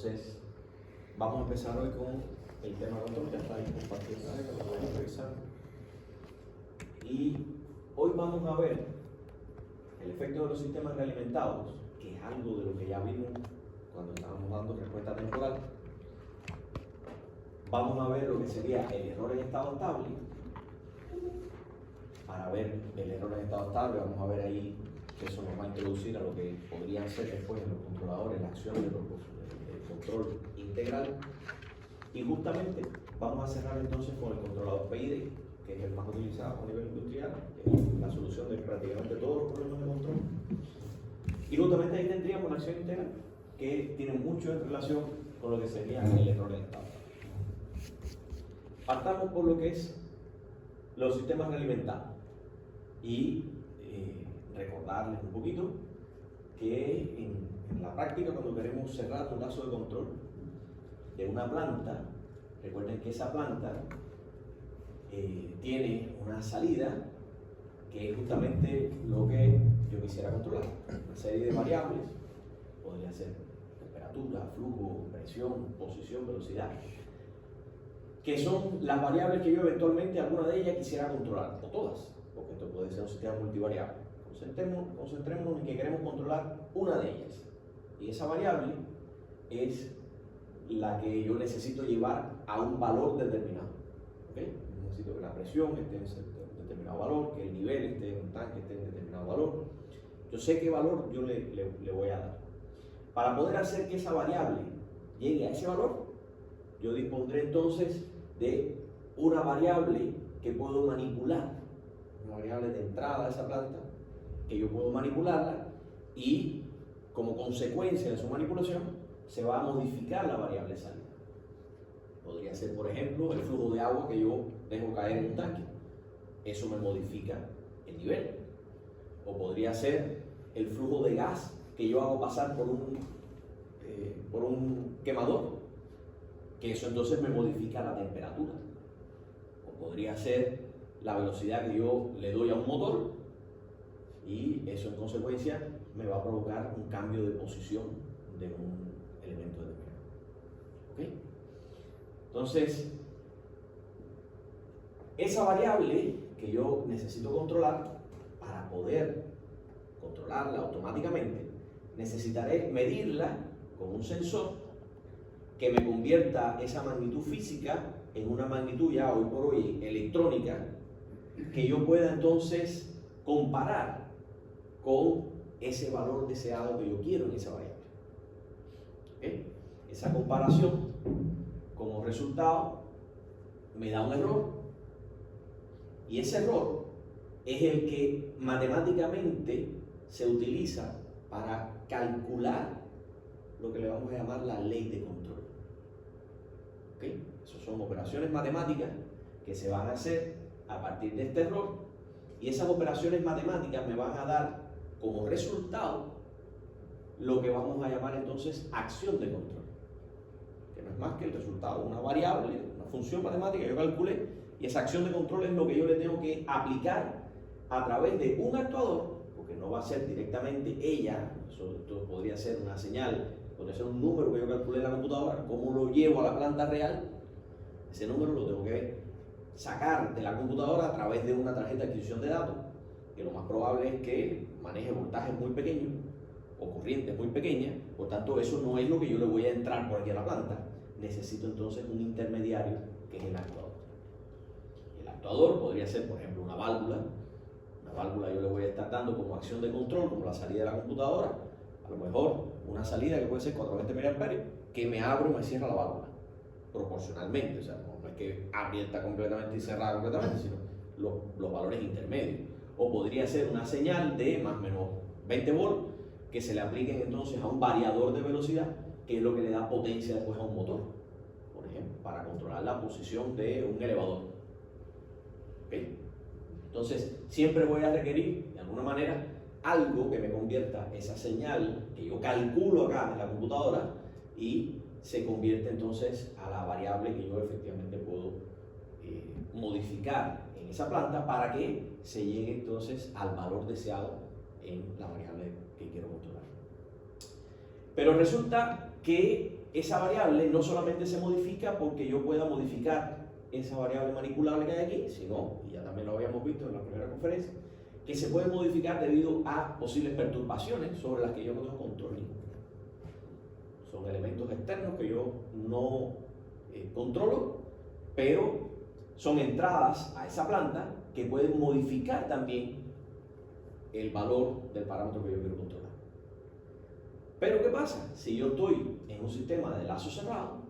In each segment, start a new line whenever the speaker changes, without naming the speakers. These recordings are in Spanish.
Entonces, vamos a empezar hoy con el tema de control. Ya está ahí compartido, que lo pueden revisar. Y hoy vamos a ver el efecto de los sistemas realimentados, que es algo de lo que ya vimos cuando estábamos dando respuesta temporal. Vamos a ver lo que sería el error en estado estable. Para ver el error en estado estable, vamos a ver ahí que eso nos va a introducir a lo que podrían ser después en los controladores, la acción del control integral. Y justamente vamos a cerrar entonces con el controlador PID, que es el más utilizado a nivel industrial, que es la solución de prácticamente todos los problemas de control. Y justamente ahí tendríamos la acción integral, que tiene mucho en relación con lo que sería el error en estado. Partamos por lo que es los sistemas realimentados y recordarles un poquito que en la práctica, cuando queremos cerrar un lazo de control de una planta, recuerden que esa planta tiene una salida que es justamente lo que yo quisiera controlar, una serie de variables, podría ser temperatura, flujo, presión, posición, velocidad, que son las variables que yo eventualmente alguna de ellas quisiera controlar, o todas, porque esto puede ser un sistema multivariable. Concentrémonos en que queremos controlar una de ellas, y esa variable es la que yo necesito llevar a un valor determinado. ¿Okay? Necesito que la presión esté en un determinado valor, que el nivel esté en un tanque esté en determinado valor. Yo sé qué valor yo le voy a dar. Para poder hacer que esa variable llegue a ese valor, yo dispondré entonces de una variable que puedo manipular, una variable de entrada a esa planta, que yo puedo manipularla y como consecuencia de su manipulación se va a modificar la variable de salida. Podría ser, por ejemplo, el flujo de agua que yo dejo caer en un tanque. Eso me modifica el nivel. O podría ser el flujo de gas que yo hago pasar por un quemador, que eso entonces me modifica la temperatura. O podría ser la velocidad que yo le doy a un motor y eso en consecuencia me va a provocar un cambio de posición de un elemento determinado. ¿Okay? Entonces, esa variable que yo necesito controlar, para poder controlarla automáticamente, necesitaré medirla con un sensor que me convierta esa magnitud física en una magnitud ya hoy por hoy electrónica, que yo pueda entonces comparar con ese valor deseado que yo quiero en esa variable. ¿Okay? Esa comparación como resultado me da un error, y ese error es el que matemáticamente se utiliza para calcular lo que le vamos a llamar la ley de control. ¿Okay? Esas son operaciones matemáticas que se van a hacer a partir de este error, y esas operaciones matemáticas me van a dar como resultado lo que vamos a llamar entonces acción de control, que no es más que el resultado de una variable, una función matemática que yo calculé, y esa acción de control es lo que yo le tengo que aplicar a través de un actuador, porque no va a ser directamente ella, esto podría ser una señal, podría ser un número que yo calculé en la computadora. ¿Cómo lo llevo a la planta real? Ese número lo tengo que sacar de la computadora a través de una tarjeta de adquisición de datos, que lo más probable es que maneje voltajes muy pequeños o corrientes muy pequeñas. Por tanto, eso no es lo que yo le voy a entrar por aquí a la planta. Necesito entonces un intermediario, que es el actuador. El actuador podría ser, por ejemplo, una válvula. Una válvula yo le voy a estar dando como acción de control, como la salida de la computadora. A lo mejor una salida que puede ser 420 mA, que me abre o me cierra la válvula proporcionalmente. O sea, no es que abierta completamente y cerrada completamente, sino los valores intermedios. O podría ser una señal de más o menos 20 volts que se le apliquen entonces a un variador de velocidad, que es lo que le da potencia después a un motor, por ejemplo, para controlar la posición de un elevador. ¿Okay? Entonces, siempre voy a requerir, de alguna manera, algo que me convierta esa señal que yo calculo acá en la computadora y se convierte entonces a la variable que yo efectivamente puedo modificar en esa planta para que se llegue entonces al valor deseado en la variable que quiero controlar. Pero resulta que esa variable no solamente se modifica porque yo pueda modificar esa variable manipulable que hay aquí, sino, y ya también lo habíamos visto en la primera conferencia, que se puede modificar debido a posibles perturbaciones sobre las que yo no tengo control ninguno. Son elementos externos que yo no controlo, pero son entradas a esa planta que pueden modificar también el valor del parámetro que yo quiero controlar. Pero ¿qué pasa? Si yo estoy en un sistema de lazo cerrado,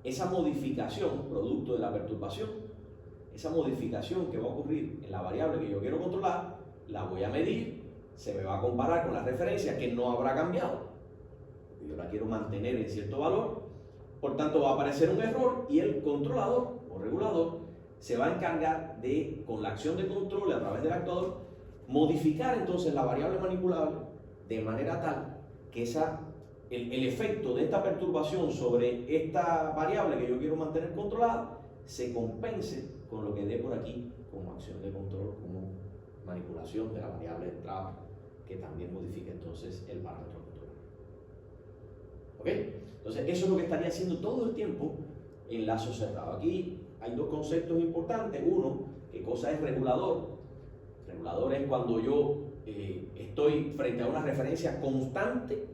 esa modificación producto de la perturbación, esa modificación que va a ocurrir en la variable que yo quiero controlar, la voy a medir, se me va a comparar con la referencia que no habrá cambiado. Yo la quiero mantener en cierto valor, por tanto va a aparecer un error y el controlador o regulador se va a encargar de, con la acción de control a través del actuador, modificar entonces la variable manipulable de manera tal que el efecto de esta perturbación sobre esta variable que yo quiero mantener controlada se compense con lo que dé por aquí como acción de control, como manipulación de la variable de entrada que también modifica entonces el parámetro controlado. ¿Ok? Entonces eso es lo que estaría haciendo todo el tiempo en lazo cerrado. Aquí hay dos conceptos importantes. Uno, ¿qué cosa es regulador? Regulador es cuando yo estoy frente a una referencia constante,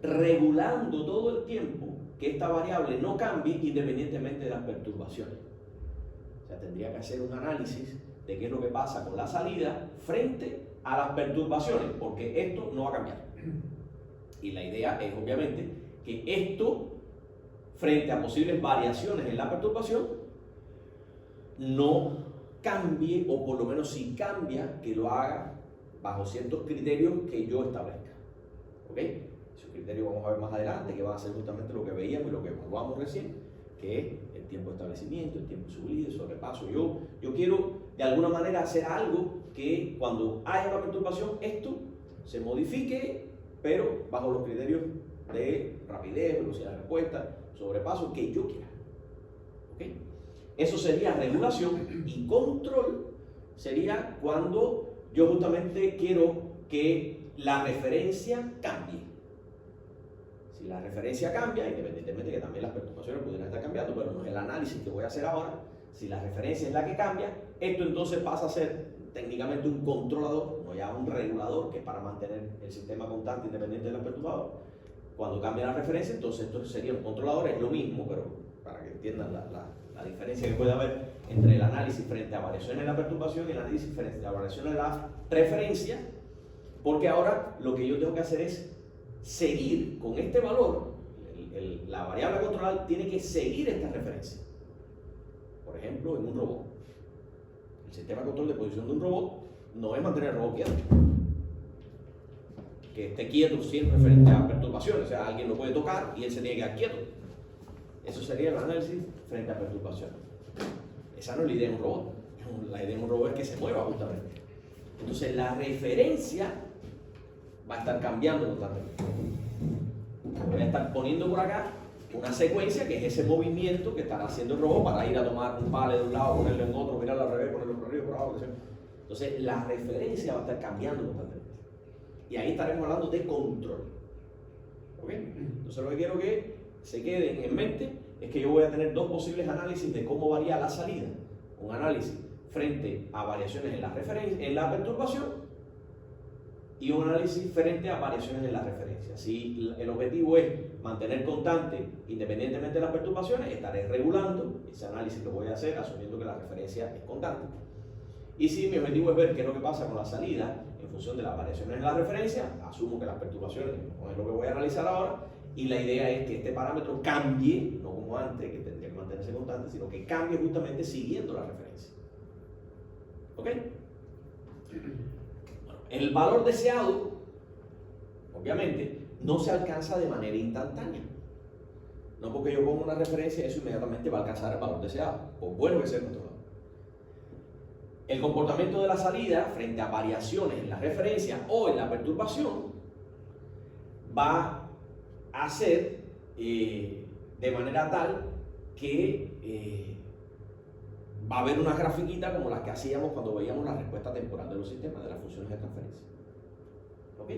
regulando todo el tiempo que esta variable no cambie independientemente de las perturbaciones. O sea, tendría que hacer un análisis de qué es lo que pasa con la salida frente a las perturbaciones, porque esto no va a cambiar. Y la idea es, obviamente, que esto, frente a posibles variaciones en la perturbación, no cambie, o por lo menos si cambia, que lo haga bajo ciertos criterios que yo establezca. ¿Ok? Esos criterios vamos a ver más adelante, que van a ser justamente lo que veíamos y lo que evaluamos recién, que es el tiempo de establecimiento, el tiempo de subida, el sobrepaso. Yo quiero de alguna manera hacer algo que cuando haya una perturbación, esto se modifique, pero bajo los criterios de rapidez, velocidad de respuesta, sobrepaso que yo quiera. ¿Ok? Eso sería regulación, y control sería cuando yo justamente quiero que la referencia cambie. Si la referencia cambia, independientemente de que también las perturbaciones pudieran estar cambiando, pero no es el análisis que voy a hacer ahora, si la referencia es la que cambia, esto entonces pasa a ser técnicamente un controlador, no ya un regulador, que es para mantener el sistema constante independiente de los perturbadores. Cuando cambia la referencia, entonces esto sería un controlador, es lo mismo, pero para que entiendan la diferencia que puede haber entre el análisis frente a variaciones en la perturbación y el análisis frente a variaciones en la referencia, porque ahora lo que yo tengo que hacer es seguir con este valor, la variable a controlar tiene que seguir esta referencia. Por ejemplo, en un robot. El sistema de control de posición de un robot no es mantener el robot quieto. Que esté quieto siempre frente a perturbaciones, o sea, alguien lo puede tocar y él se tiene que quedar quieto. Eso sería el análisis frente a perturbaciones. Esa no es la idea de un robot. La idea de un robot es que se mueva justamente. Entonces la referencia va a estar cambiando totalmente. Voy a estar poniendo por acá una secuencia que es ese movimiento que estará haciendo el robot para ir a tomar un palo de un lado, ponerlo en otro, mirarlo al revés, ponerlo por arriba, por abajo. Entonces la referencia va a estar cambiando totalmente. Y ahí estaremos hablando de control. ¿Ok? Entonces lo que quiero que se queden en mente es que yo voy a tener dos posibles análisis de cómo varía la salida. Un análisis frente a variaciones en la perturbación y un análisis frente a variaciones en la referencia. Si el objetivo es mantener constante independientemente de las perturbaciones, estaré regulando. Ese análisis lo voy a hacer asumiendo que la referencia es constante. Y si mi objetivo es ver qué es lo que pasa con la salida en función de las variaciones en la referencia, asumo que las perturbaciones no es lo que voy a analizar ahora, y la idea es que este parámetro cambie, no como antes, que tendría que mantenerse constante, sino que cambie justamente siguiendo la referencia. ¿Ok? Bueno, el valor deseado, obviamente, no se alcanza de manera instantánea. No porque yo ponga una referencia, eso inmediatamente va a alcanzar el valor deseado, por bueno que sea el controlador. El comportamiento de la salida frente a variaciones en la referencia o en la perturbación va a ser de manera tal que va a haber una grafiquita como las que hacíamos cuando veíamos la respuesta temporal de los sistemas de las funciones de transferencia. ¿Ok?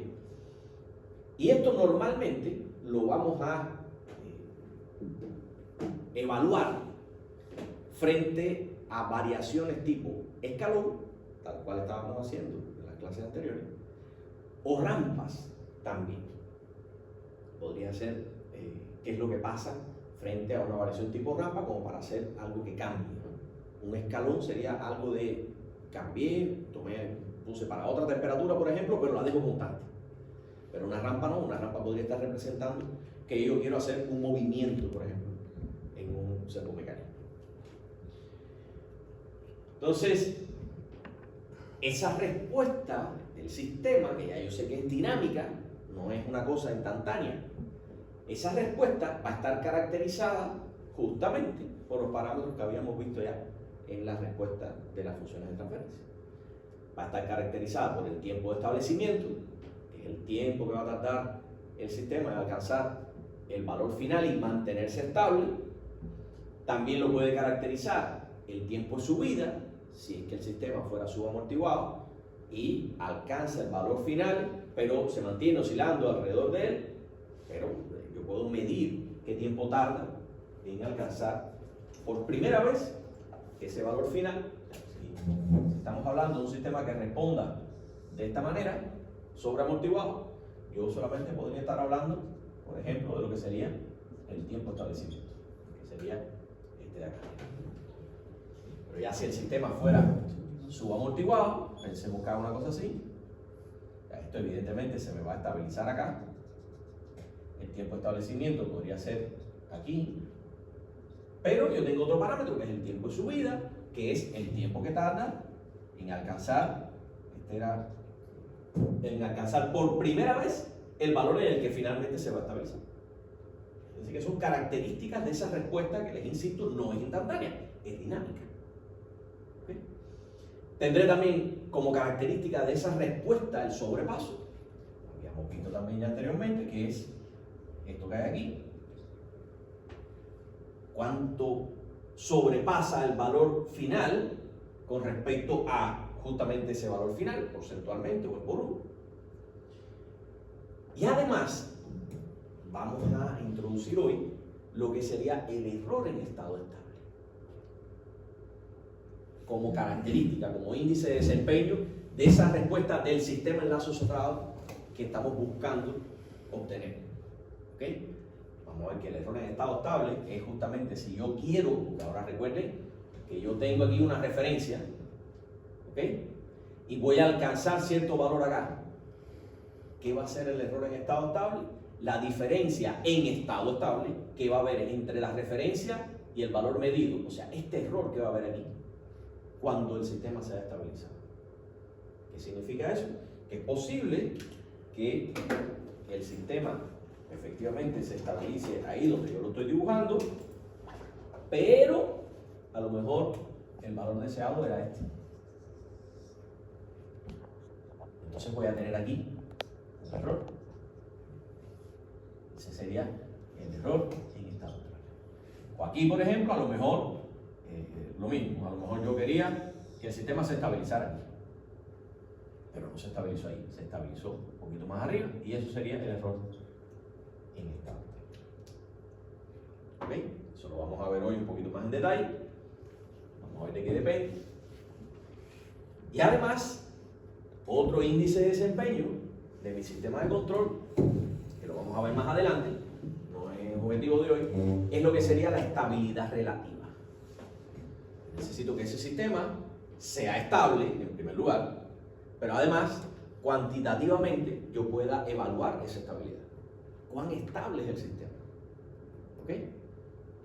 Y esto normalmente lo vamos a evaluar frente a variaciones tipo escalón, tal cual estábamos haciendo en las clases anteriores, o rampas también. Podría ser qué es lo que pasa frente a una variación tipo rampa, como para hacer algo que cambie. Un escalón sería algo de cambié, puse para otra temperatura, por ejemplo, pero la dejo constante. Pero una rampa no, una rampa podría estar representando que yo quiero hacer un movimiento, por ejemplo, en un servomecánico. Entonces, esa respuesta del sistema, que ya yo sé que es dinámica, no es una cosa instantánea, esa respuesta va a estar caracterizada justamente por los parámetros que habíamos visto ya en la respuesta de las funciones de transferencia. Va a estar caracterizada por el tiempo de establecimiento, que es el tiempo que va a tardar el sistema en alcanzar el valor final y mantenerse estable. También lo puede caracterizar el tiempo de subida, si es que el sistema fuera subamortiguado y alcanza el valor final, pero se mantiene oscilando alrededor de él, pero yo puedo medir qué tiempo tarda en alcanzar por primera vez ese valor final. Si estamos hablando de un sistema que responda de esta manera, sobreamortiguado, yo solamente podría estar hablando, por ejemplo, de lo que sería el tiempo de establecimiento, que sería este de acá. Pero ya si el sistema fuera subamortiguado, pensemos que haga una cosa así, esto evidentemente se me va a estabilizar acá. El tiempo de establecimiento podría ser aquí, pero yo tengo otro parámetro que es el tiempo de subida, que es el tiempo que tarda en alcanzar, en alcanzar por primera vez el valor en el que finalmente se va a estabilizar. Es decir, que son características de esa respuesta que les insisto, no es instantánea, es dinámica. ¿Okay? Tendré también como característica de esa respuesta el sobrepaso. Habíamos visto también ya anteriormente que es esto que hay aquí. Cuánto sobrepasa el valor final con respecto a justamente ese valor final, porcentualmente o en volumen. Y además, vamos a introducir hoy lo que sería el error en estado estable. Como característica, como índice de desempeño de esa respuesta del sistema enlazo cerrado que estamos buscando obtener. ¿Okay? Vamos a ver que el error en estado estable es justamente si yo quiero, porque ahora recuerden que yo tengo aquí una referencia, ¿ok? Y voy a alcanzar cierto valor acá. ¿Qué va a ser el error en estado estable? La diferencia en estado estable que va a haber entre la referencia y el valor medido. O sea, este error que va a haber aquí cuando el sistema se haya estabilizado. ¿Qué significa eso? Que es posible que el sistema efectivamente se estabilice ahí donde yo lo estoy dibujando, pero a lo mejor el valor deseado era este. Entonces voy a tener aquí un error. Ese sería el error en estado estable. O aquí, por ejemplo, a lo mejor lo mismo. A lo mejor yo quería que el sistema se estabilizara aquí, pero no se estabilizó ahí, se estabilizó un poquito más arriba y eso sería el error en estado. ¿Ok? Eso lo vamos a ver hoy un poquito más en detalle. Vamos a ver de qué depende. Y además, otro índice de desempeño de mi sistema de control, que lo vamos a ver más adelante, no es objetivo de hoy, es lo que sería la estabilidad relativa. Necesito que ese sistema sea estable, en primer lugar, pero además, cuantitativamente, yo pueda evaluar esa estabilidad. ¿Cuán estable es el sistema? ¿Ok?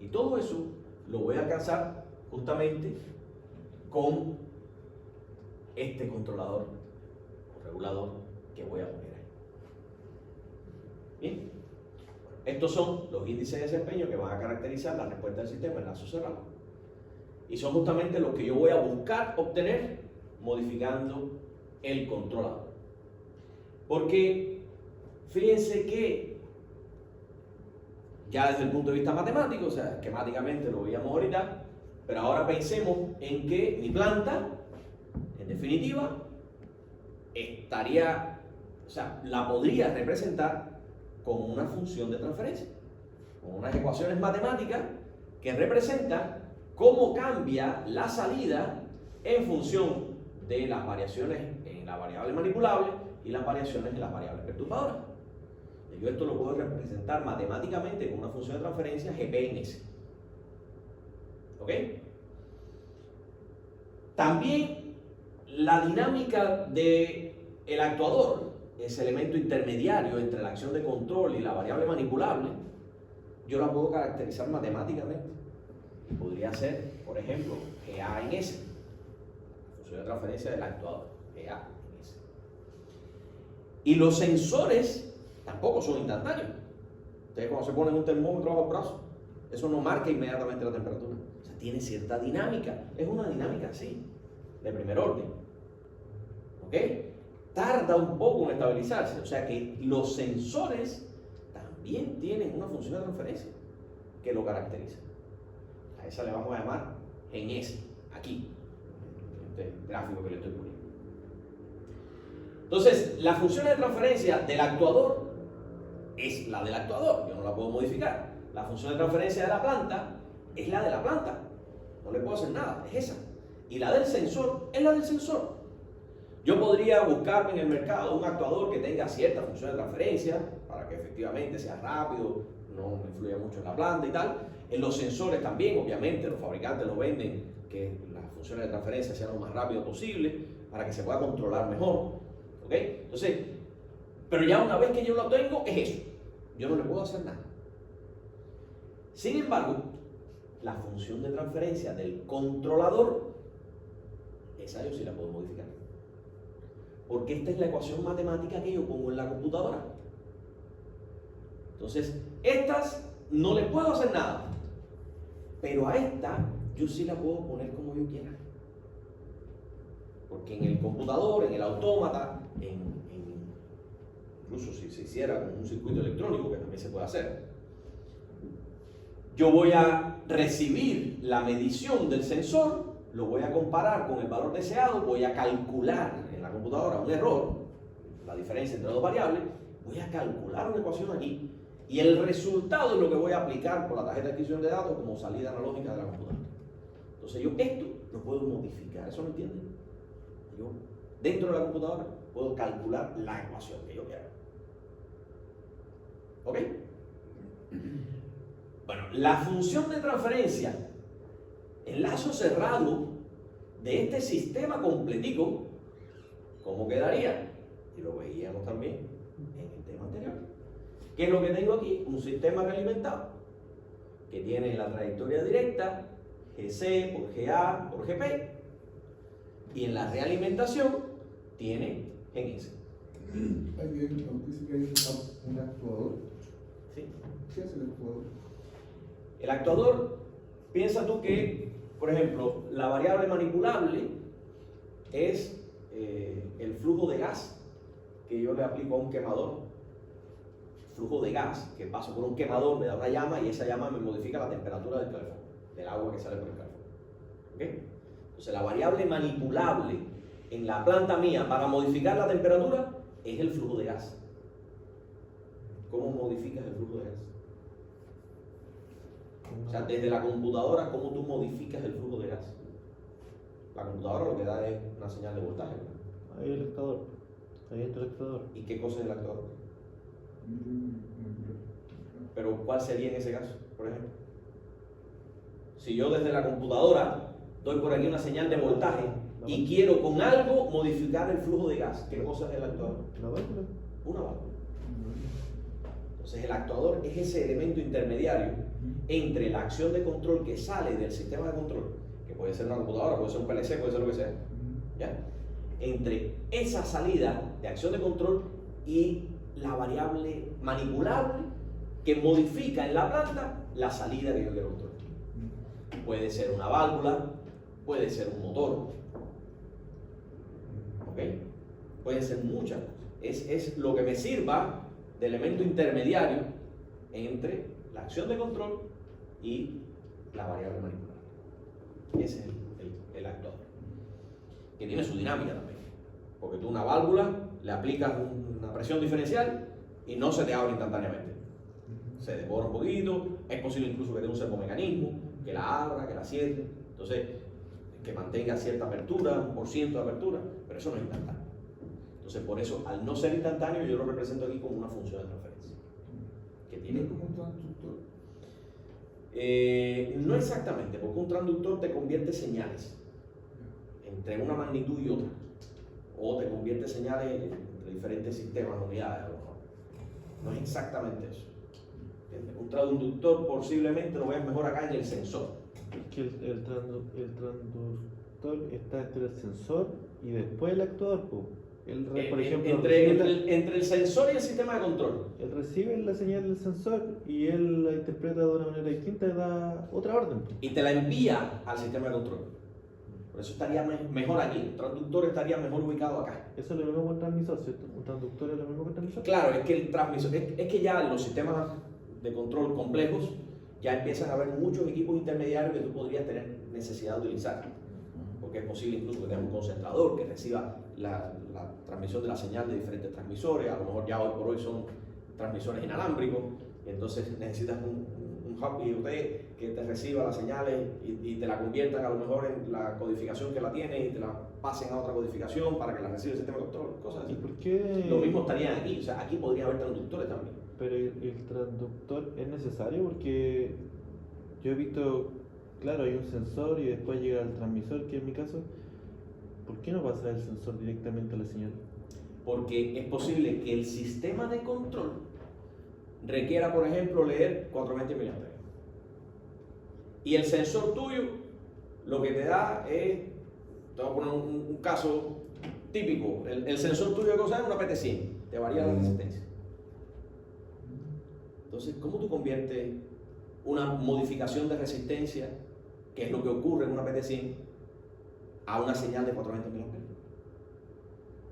Y todo eso lo voy a alcanzar justamente con este controlador o regulador que voy a poner ahí. Bien, estos son los índices de desempeño que van a caracterizar la respuesta del sistema en enlazo cerrado. Y son justamente los que yo voy a buscar obtener modificando el controlador. Porque fíjense que ya desde el punto de vista matemático, o sea, esquemáticamente lo veíamos ahorita, pero ahora pensemos en que mi planta, en definitiva, estaría, o sea, la podría representar con una función de transferencia, con unas ecuaciones matemáticas que representan cómo cambia la salida en función de las variaciones en la variable manipulable y las variaciones en las variables perturbadoras. Yo esto lo puedo representar matemáticamente con una función de transferencia GP en S. ¿Ok? También la dinámica del actuador, ese elemento intermediario entre la acción de control y la variable manipulable, yo la puedo caracterizar matemáticamente. Podría ser, por ejemplo, GA en S, la función de transferencia del actuador, GA en S. Y los sensores tampoco son instantáneos. Ustedes cuando se ponen un termómetro bajo el brazo, eso no marca inmediatamente la temperatura. O sea, tiene cierta dinámica. Es una dinámica así, de primer orden. ¿Ok? Tarda un poco en estabilizarse. O sea que los sensores también tienen una función de transferencia que lo caracteriza. A esa le vamos a llamar en S, aquí, este gráfico que le estoy poniendo. Entonces, la función de transferencia del actuador es la del actuador, yo no la puedo modificar. La función de transferencia de la planta es la de la planta, no le puedo hacer nada, es esa. Y la del sensor es la del sensor. Yo podría buscarme en el mercado un actuador que tenga cierta función de transferencia para que efectivamente sea rápido, no influya mucho en la planta y tal. En los sensores también, obviamente, los fabricantes lo venden, que las funciones de transferencia sean lo más rápido posible para que se pueda controlar mejor. ¿Ok? Entonces, pero ya una vez que yo lo tengo, es eso. Yo no le puedo hacer nada. Sin embargo, la función de transferencia del controlador, esa yo sí la puedo modificar. Porque esta es la ecuación matemática que yo pongo en la computadora. Entonces, estas no le puedo hacer nada. Pero a esta yo sí la puedo poner como yo quiera. Porque en el computador, en el autómata, incluso si se hiciera con un circuito electrónico, que también se puede hacer, yo voy a recibir la medición del sensor, lo voy a comparar con el valor deseado, voy a calcular en la computadora un error, la diferencia entre dos variables, voy a calcular una ecuación aquí, y el resultado es lo que voy a aplicar por la tarjeta de adquisición de datos como salida analógica de la computadora. Entonces yo esto lo puedo modificar, ¿eso lo entienden? Yo dentro de la computadora puedo calcular la ecuación que yo quiera. ¿Ok? Bueno, la función de transferencia, el lazo cerrado de este sistema completico, ¿cómo quedaría? Y lo veíamos también en el tema anterior. ¿Qué es lo que tengo aquí? Un sistema realimentado que tiene la trayectoria directa, GC por GA por GP, y en la realimentación tiene en S.
Ahí dice que hay un actuador.
¿Sí?
¿Qué es el actuador?
El actuador, piensa tú que, por ejemplo, la variable manipulable es el flujo de gas que yo le aplico a un quemador. Flujo de gas que paso por un quemador, me da una llama y esa llama me modifica la temperatura del calefón, del agua que sale por el calefón. ¿Okay? Entonces la variable manipulable en la planta mía para modificar la temperatura es el flujo de gas. ¿Cómo modificas el flujo de gas? O sea, desde la computadora, ¿cómo tú modificas el flujo de gas? La computadora lo que da es una señal de voltaje.
Ahí el actuador. Ahí entra el actuador.
¿Y qué cosa es el actuador? Pero ¿cuál sería en ese caso, por ejemplo? Si yo desde la computadora doy por aquí una señal de voltaje y quiero con algo modificar el flujo de gas, ¿qué cosa es el actuador?
¿Una válvula?
Una válvula. Entonces el actuador es ese elemento intermediario entre la acción de control que sale del sistema de control, que puede ser una computadora, puede ser un PLC, puede ser lo que sea, ¿ya? Entre esa salida de acción de control y la variable manipulable que modifica en la planta la salida que yo quiero controlar. Puede ser una válvula, puede ser un motor, ¿ok? Pueden ser muchas cosas. Es lo que me sirva de elemento intermediario entre la acción de control y la variable manipulable. Ese es el actuador, que tiene su dinámica también, porque tú a una válvula le aplicas una presión diferencial y no se te abre instantáneamente. Se devora un poquito, es posible incluso que dé un servomecanismo, que la abra, que la cierre, entonces que mantenga cierta apertura, 1% de apertura, pero eso no es instantáneo. Entonces por eso, al no ser instantáneo, yo lo represento aquí como una función de transferencia. Que tiene...
como un transductor.
No exactamente, porque un transductor te convierte señales entre una magnitud y otra, o te convierte señales entre diferentes sistemas, unidades, a lo mejor. No es exactamente eso. ¿Entiendes? Un transductor posiblemente lo veas mejor acá en el sensor.
Que el transductor está entre el sensor y después el actuador, po. Por ejemplo,
entre el sensor y el sistema de control.
él recibe la señal del sensor y él la interpreta de una manera distinta y da otra orden.
Y te la envía al sistema de control. Por eso estaría mejor aquí. El transductor estaría mejor ubicado acá.
Eso es lo mismo que un transmisor, ¿cierto? ¿Un transductor es lo mismo que un transmisor?
Claro, es que el transmisor, es que ya en los sistemas de control complejos ya empiezan a haber muchos equipos intermediarios que tú podrías tener necesidad de utilizar. Porque es posible incluso que tengas un concentrador que reciba la transmisión de la señal de diferentes transmisores. A lo mejor ya hoy por hoy son transmisores inalámbricos, y entonces necesitas un hub IoT que te reciba las señales y te la conviertan a lo mejor en la codificación que la tiene y te la pasen a otra codificación para que la reciba el sistema de control, cosas así.
¿Y por qué?
Lo mismo estaría aquí, o sea, aquí podría haber transductores también.
Pero el transductor es necesario porque yo he visto, claro, hay un sensor y después llega el transmisor, que es mi caso. ¿Por qué no pasa el sensor directamente a la señal?
Porque es posible que el sistema de control requiera, por ejemplo, leer 420 mA. Y el sensor tuyo lo que te da es, te voy a poner un caso típico, el sensor tuyo de cosa es una PT100, te varía la resistencia. Entonces, ¿cómo tú conviertes una modificación de resistencia, que es lo que ocurre en una PT100, a una señal de 420 mA?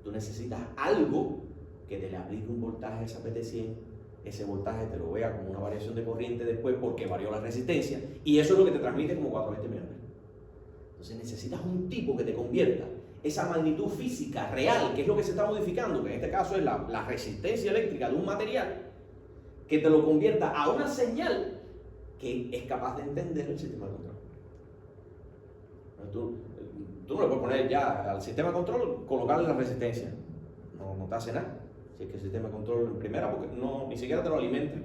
Tú necesitas algo que te le aplique un voltaje a esa PT100, ese voltaje te lo vea como una variación de corriente después porque varió la resistencia, y eso es lo que te transmite como 420 mA. Entonces necesitas un tipo que te convierta esa magnitud física real, que es lo que se está modificando, que en este caso es la resistencia eléctrica de un material, que te lo convierta a una señal que es capaz de entender el sistema de control. Tú no le puedes poner ya al sistema de control, colocarle la resistencia. No te hace nada. Si es que el sistema de control en primera, porque ni siquiera te lo alimenta.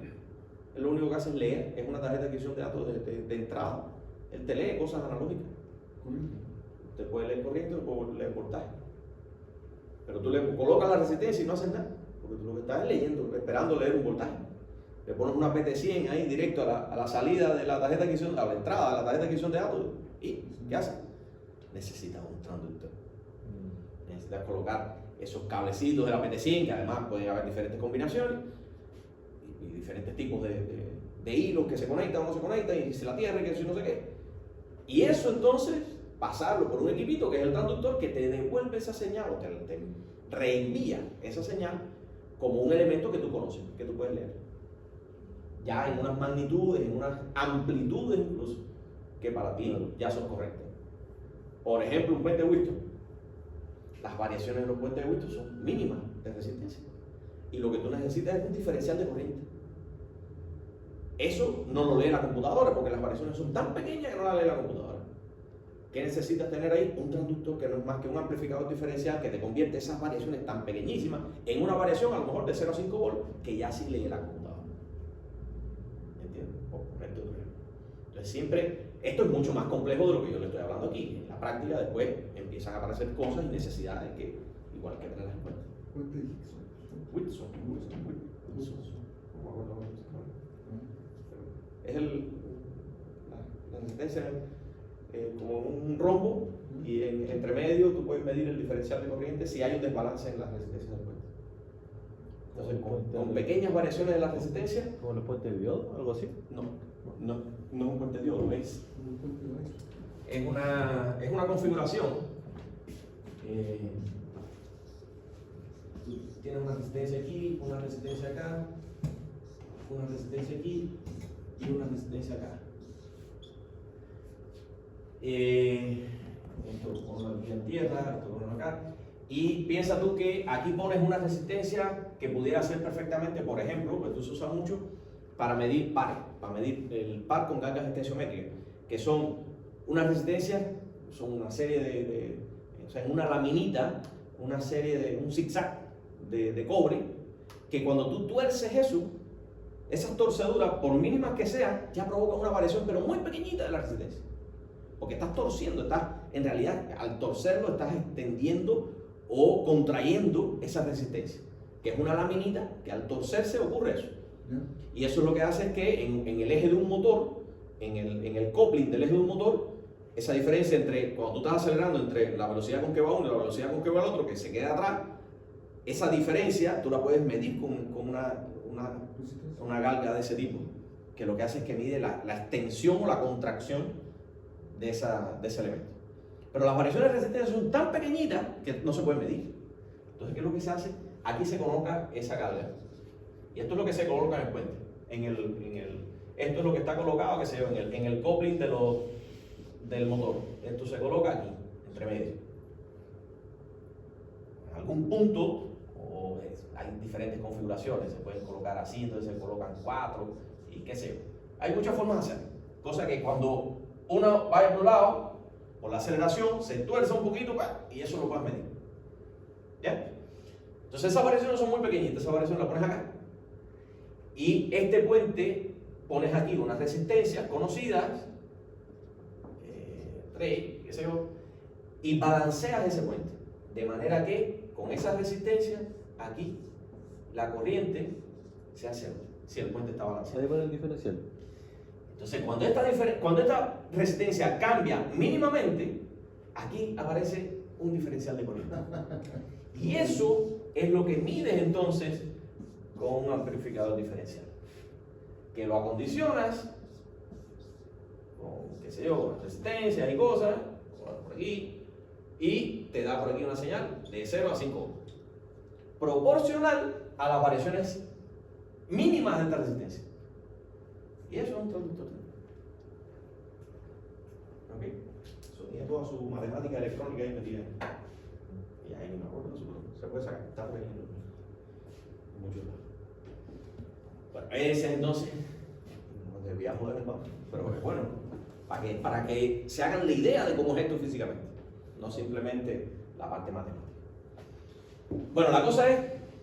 Él lo único que hace es leer, es una tarjeta de adquisición de datos de entrada. Él te lee cosas analógicas. Te puede leer corriente o leer voltaje. Pero tú le colocas la resistencia y no haces nada. Porque tú lo que estás es leyendo, esperando leer un voltaje. Le pones una PT100 ahí directo a la salida de la tarjeta de adquisición, a la entrada de la tarjeta de adquisición de datos. ¿Y qué hace? Necesitas un transductor. Necesitas colocar esos cablecitos de la PT100, que además pueden haber diferentes combinaciones y diferentes tipos de hilos que se conectan o no se conectan, y se la tierra y que si no sé qué. Y eso entonces, pasarlo por un equipito que es el transductor, que te devuelve esa señal o te reenvía esa señal como un elemento que tú conoces, que tú puedes leer. Ya en unas magnitudes, en unas amplitudes incluso, que para ti ya son correctas. Por ejemplo, un puente de Wheaton. Las variaciones de los puentes de Wheaton son mínimas de resistencia. Y lo que tú necesitas es un diferencial de corriente. Eso no lo lee la computadora, porque las variaciones son tan pequeñas que no las lee la computadora. ¿Qué necesitas tener ahí? Un transductor que no es más que un amplificador diferencial que te convierte esas variaciones tan pequeñísimas en una variación a lo mejor de 0 a 5 volts que ya sí lee la computadora. ¿Entiendes? Por ponerte otro ejemplo. Entonces siempre, esto es mucho más complejo de lo que yo le estoy hablando aquí. En la práctica después empiezan a aparecer cosas y necesidades que igual que tenerlas en cuenta.
Puente de Whitson.
Wilson. Es la resistencia como un rombo, y entre medio tú puedes medir el diferencial de corriente si hay un desbalance en las resistencias del puente. Entonces, con pequeñas variaciones de la resistencia.
¿Como los puentes de diodo? ¿Algo así?
No es un puente de diodo, es una configuración. Tú tienes una resistencia aquí, una resistencia acá, una resistencia aquí y una resistencia acá. Esto lo pongo aquí en tierra, esto lo pongo acá. y piensa tú que aquí pones una resistencia que pudiera ser perfectamente, por ejemplo, que esto se usa mucho para medir pares, para medir el par con cargas extensiométricas, que son unas resistencias, son una serie o sea, en una laminita, una serie de un zigzag de cobre, que cuando tú tuerces eso, esas torceduras, por mínimas que sean, ya provocan una variación, pero muy pequeñita de la resistencia. Porque estás torciendo, en realidad, al torcerlo, estás extendiendo o contrayendo esa resistencia, que es una laminita que al torcerse ocurre eso. Y eso es lo que hace es que en el eje de un motor, en el coupling del eje de un motor, esa diferencia entre, cuando tú estás acelerando entre la velocidad con que va uno y la velocidad con que va el otro, que se queda atrás, esa diferencia tú la puedes medir con una galga de ese tipo, que lo que hace es que mide la extensión o la contracción de ese elemento. Pero las variaciones de resistencia son tan pequeñitas que no se pueden medir. Entonces, ¿qué es lo que se hace? Aquí se coloca esa galga. Y esto es lo que se coloca en el puente. Esto es lo que está colocado, que se lleva en el coupling del motor. Esto se coloca aquí, entre medio. En algún punto, hay diferentes configuraciones, se pueden colocar así, entonces se colocan 4 y qué sé yo. Hay muchas formas de hacerlo. Cosa que cuando uno vaya por un lado, por la aceleración, se tuerza un poquito y eso lo puedes medir. ¿Ya? Entonces esas variaciones son muy pequeñitas, esas variaciones las pones acá. Y este puente, pones aquí unas resistencias conocidas, 3, qué sé yo, y balanceas ese puente. De manera que con esas resistencias, aquí, la corriente se hace si el puente está balanceado.
Ahí pone el diferencial.
Entonces, cuando esta resistencia cambia mínimamente, aquí aparece un diferencial de corriente. Y eso es lo que mides entonces con un amplificador diferencial. Que lo acondicionas con, qué sé yo, con resistencias y cosas, por aquí, y te da por aquí una señal de 0 a 5 ohms. Proporcional a las variaciones mínimas de esta resistencia. Y eso es un transductor. ¿Ok? Eso tiene toda su matemática electrónica ahí metida. Y ahí no me acuerdo, se puede sacar. Está por ahí en muchos lados. Bueno, ese entonces, nos desviamos del tema, pero es bueno, para que se hagan la idea de cómo es esto físicamente, no simplemente la parte matemática. Bueno, la cosa es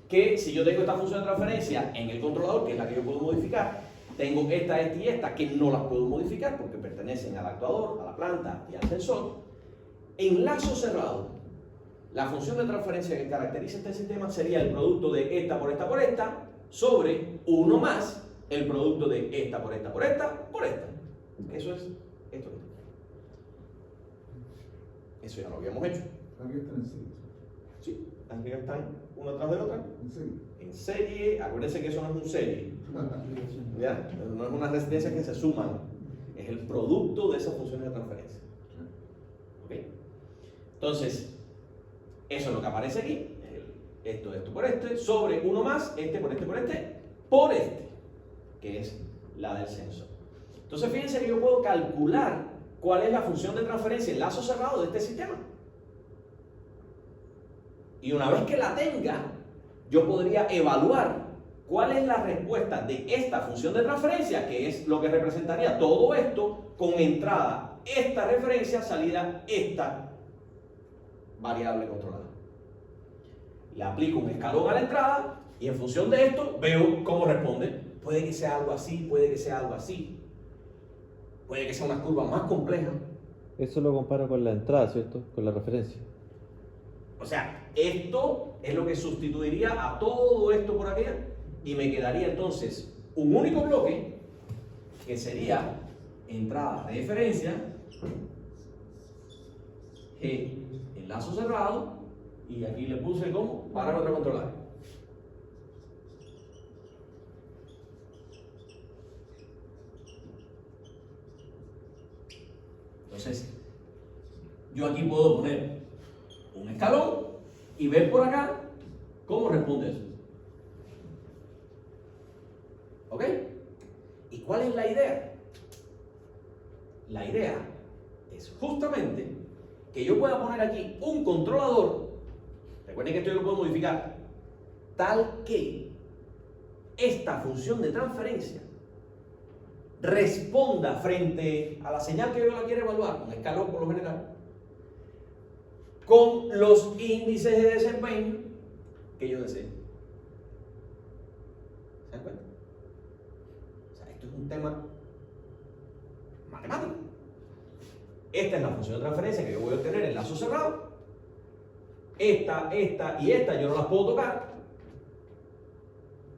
que si yo tengo esta función de transferencia en el controlador, que es la que yo puedo modificar, tengo esta y esta que no las puedo modificar porque pertenecen al actuador, a la planta y al sensor. En lazo cerrado, la función de transferencia que caracteriza este sistema sería el producto de esta por esta por esta sobre 1 más el producto de esta por esta por esta por esta. Eso es esto. Eso ya lo habíamos hecho.
Aquí están en serie.
Sí, aquí están una tras de otra.
En serie.
En serie, acuérdense que eso no es un serie. ¿Ya? No es una resistencia que se suman, es el producto de esas funciones de transferencia. ¿Ok? Entonces, eso es lo que aparece aquí. Esto por este, sobre 1 más, este, por este, que es la del sensor. Entonces, fíjense que yo puedo calcular cuál es la función de transferencia en lazo cerrado de este sistema. Y una vez que la tenga, yo podría evaluar cuál es la respuesta de esta función de transferencia, que es lo que representaría todo esto, con entrada esta referencia, salida esta variable controlada. Le aplico un escalón a la entrada y en función de esto veo cómo responde. Puede que sea algo así, puede que sea algo así, puede que sea una curva más compleja.
Eso lo comparo con la entrada, ¿cierto? Con la referencia.
O sea, esto es lo que sustituiría a todo esto por aquí y me quedaría entonces un único bloque que sería entrada de referencia, G, enlazo cerrado, y aquí le puse como parámetro controlar. Entonces, yo aquí puedo poner un escalón y ver por acá cómo responde eso. ¿Ok? ¿Y cuál es la idea? La idea es justamente que yo pueda poner aquí un controlador Recuerden que esto yo lo puedo modificar tal que esta función de transferencia responda frente a la señal que yo la quiero evaluar, un escalón por lo general, con los índices de desempeño que yo deseo. ¿Se dan cuenta? O sea, esto es un tema matemático. Esta es la función de transferencia que yo voy a obtener en lazo cerrado. Esta y esta yo no las puedo tocar,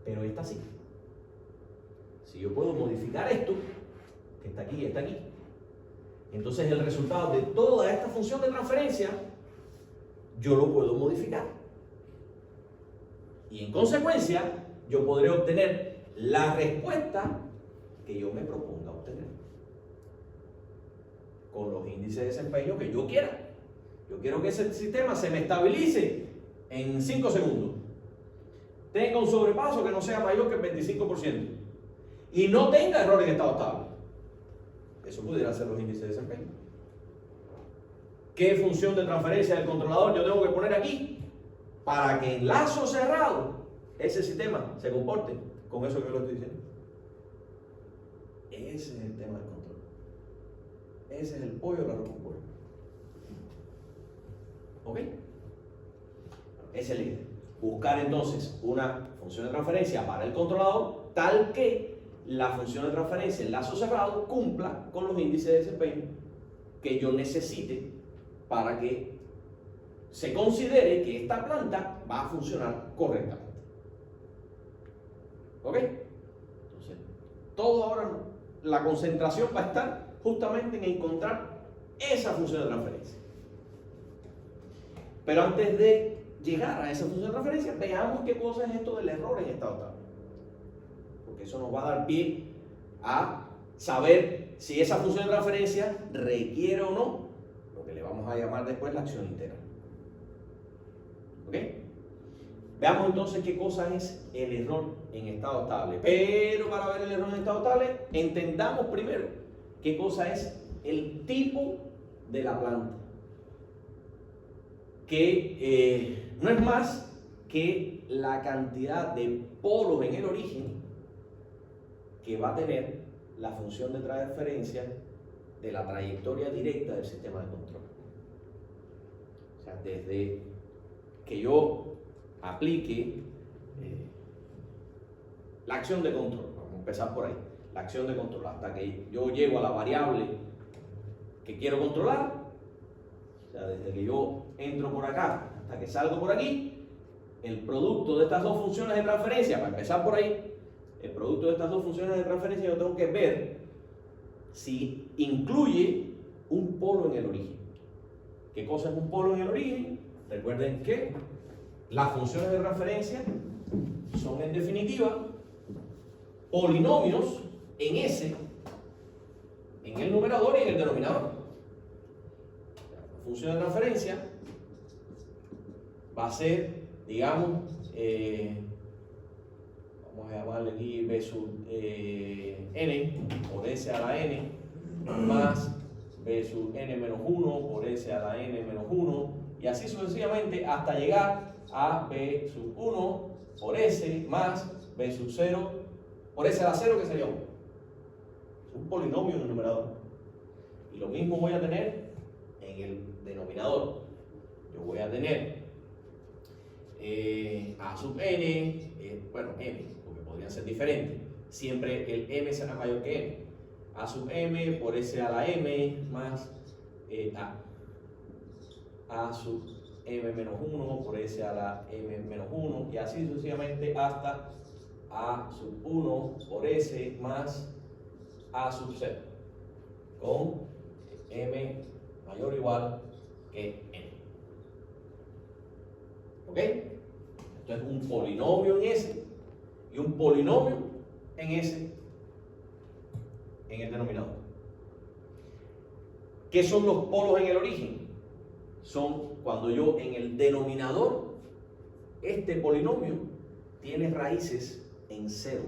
pero esta sí. Si yo puedo modificar esto, que está aquí y está aquí, entonces el resultado de toda esta función de transferencia yo lo puedo modificar. Y en consecuencia, yo podré obtener la respuesta que yo me proponga obtener con los índices de desempeño que yo quiera. Yo quiero que ese sistema se me estabilice en 5 segundos. Tenga un sobrepaso que no sea mayor que el 25%. Y no tenga error en estado estable. Eso pudiera ser los índices de desempeño. ¿Qué función de transferencia del controlador yo tengo que poner aquí para que en lazo cerrado ese sistema se comporte con eso que yo le estoy diciendo? Ese es el tema del control. Ese es el pollo de la ropa con pollo. ¿Ok? Esa es la idea. Buscar entonces una función de transferencia para el controlador tal que la función de transferencia en lazo cerrado cumpla con los índices de desempeño que yo necesite para que se considere que esta planta va a funcionar correctamente. ¿Ok? Entonces, todo ahora, la concentración va a estar justamente en encontrar esa función de transferencia. Pero antes de llegar a esa función de transferencia, veamos qué cosa es esto del error en estado estable. Porque eso nos va a dar pie a saber si esa función de transferencia requiere o no lo que le vamos a llamar después la acción integral. ¿Ok? Veamos entonces qué cosa es el error en estado estable. Pero para ver el error en estado estable, entendamos primero qué cosa es el tipo de la planta. Que no es más que la cantidad de polos en el origen que va a tener la función de transferencia de la trayectoria directa del sistema de control. O sea, desde que yo aplique la acción de control, vamos a empezar por ahí, la acción de control, hasta que yo llego a la variable que quiero controlar, o sea, desde que yo entro por acá hasta que salgo por aquí, el producto de estas dos funciones de transferencia, para empezar por ahí, el producto de estas dos funciones de transferencia yo tengo que ver si incluye un polo en el origen. ¿Qué cosa es un polo en el origen? Recuerden que las funciones de transferencia son en definitiva polinomios en S, en el numerador y en el denominador. La función de transferencia va a ser, digamos, vamos a llamarle aquí B sub n por S a la n más B sub n menos 1 por S a la n menos 1 y así sucesivamente hasta llegar a B sub 1 por S más B sub 0 por S a la 0, que sería 1. Es un polinomio en el numerador. Y lo mismo voy a tener en el denominador. Yo voy a tener A sub n, bueno, m, porque podrían ser diferentes. Siempre el m será mayor que n. A sub m por S a la m más A sub m menos 1 por S a la m menos 1 y así sucesivamente hasta A sub 1 por S más A sub 0 con m mayor o igual que n. ¿Ok? Esto es un polinomio en S y un polinomio en S en el denominador. ¿Qué son los polos en el origen? Son cuando yo en el denominador, este polinomio tiene raíces en 0.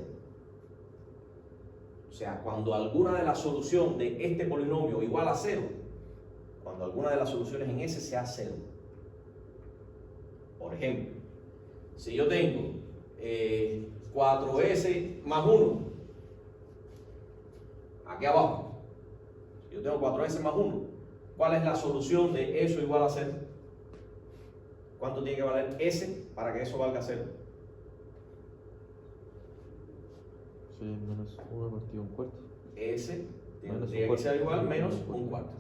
O sea, cuando alguna de las soluciones de este polinomio igual a 0, cuando alguna de las soluciones en S sea 0. Por ejemplo, si yo tengo 4S más 1, aquí abajo, yo tengo 4S más 1, ¿cuál es la solución de eso igual a 0? ¿Cuánto tiene que valer S para que eso valga 0?
Sí, menos 1 partido un cuarto.
S
Menos un
tiene que
cuarto.
ser igual menos un cuarto.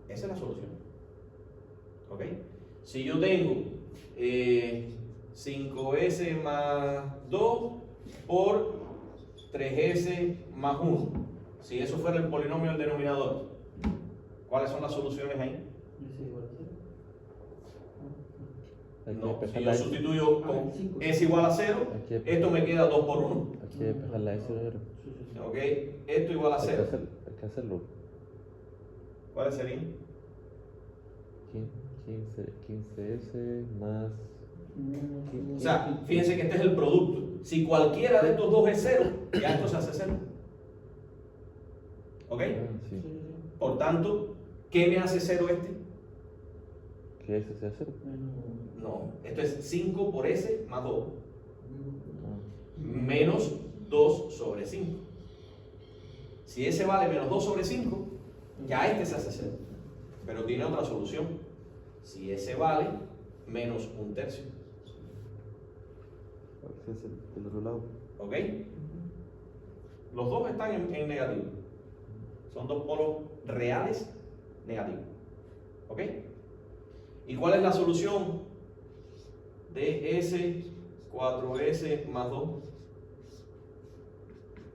Esa es la solución. ¿Ok? Si yo tengo 5S más 2 por 3S más 1, si eso fuera el polinomio del denominador, ¿cuáles son las soluciones ahí?
Hay que
No,
despejar
si
la
yo
S.
sustituyo con S igual a 0,
Hay que-
esto me queda 2 por 1.
Hay que despejar la S primero.
¿Ok? Esto igual a
Hay que
0.
hay que hacerlo.
¿Cuáles serían?
15S más.
O sea, fíjense que este es el producto. Si cualquiera de estos dos es 0, ya esto se hace 0. ¿Ok?
Sí.
Por tanto, ¿qué me hace 0 este?
Que S sea 0.
No, esto es 5 por S más 2.
Ah.
Menos 2 sobre 5. Si S vale menos 2 sobre 5, ya este se hace 0. Pero tiene otra solución. Si S vale menos un tercio.
A ver si es el del otro lado.
¿Ok? Los dos están en negativo. Son dos polos reales negativos. ¿Ok? ¿Y cuál es la solución de S 4S más 2?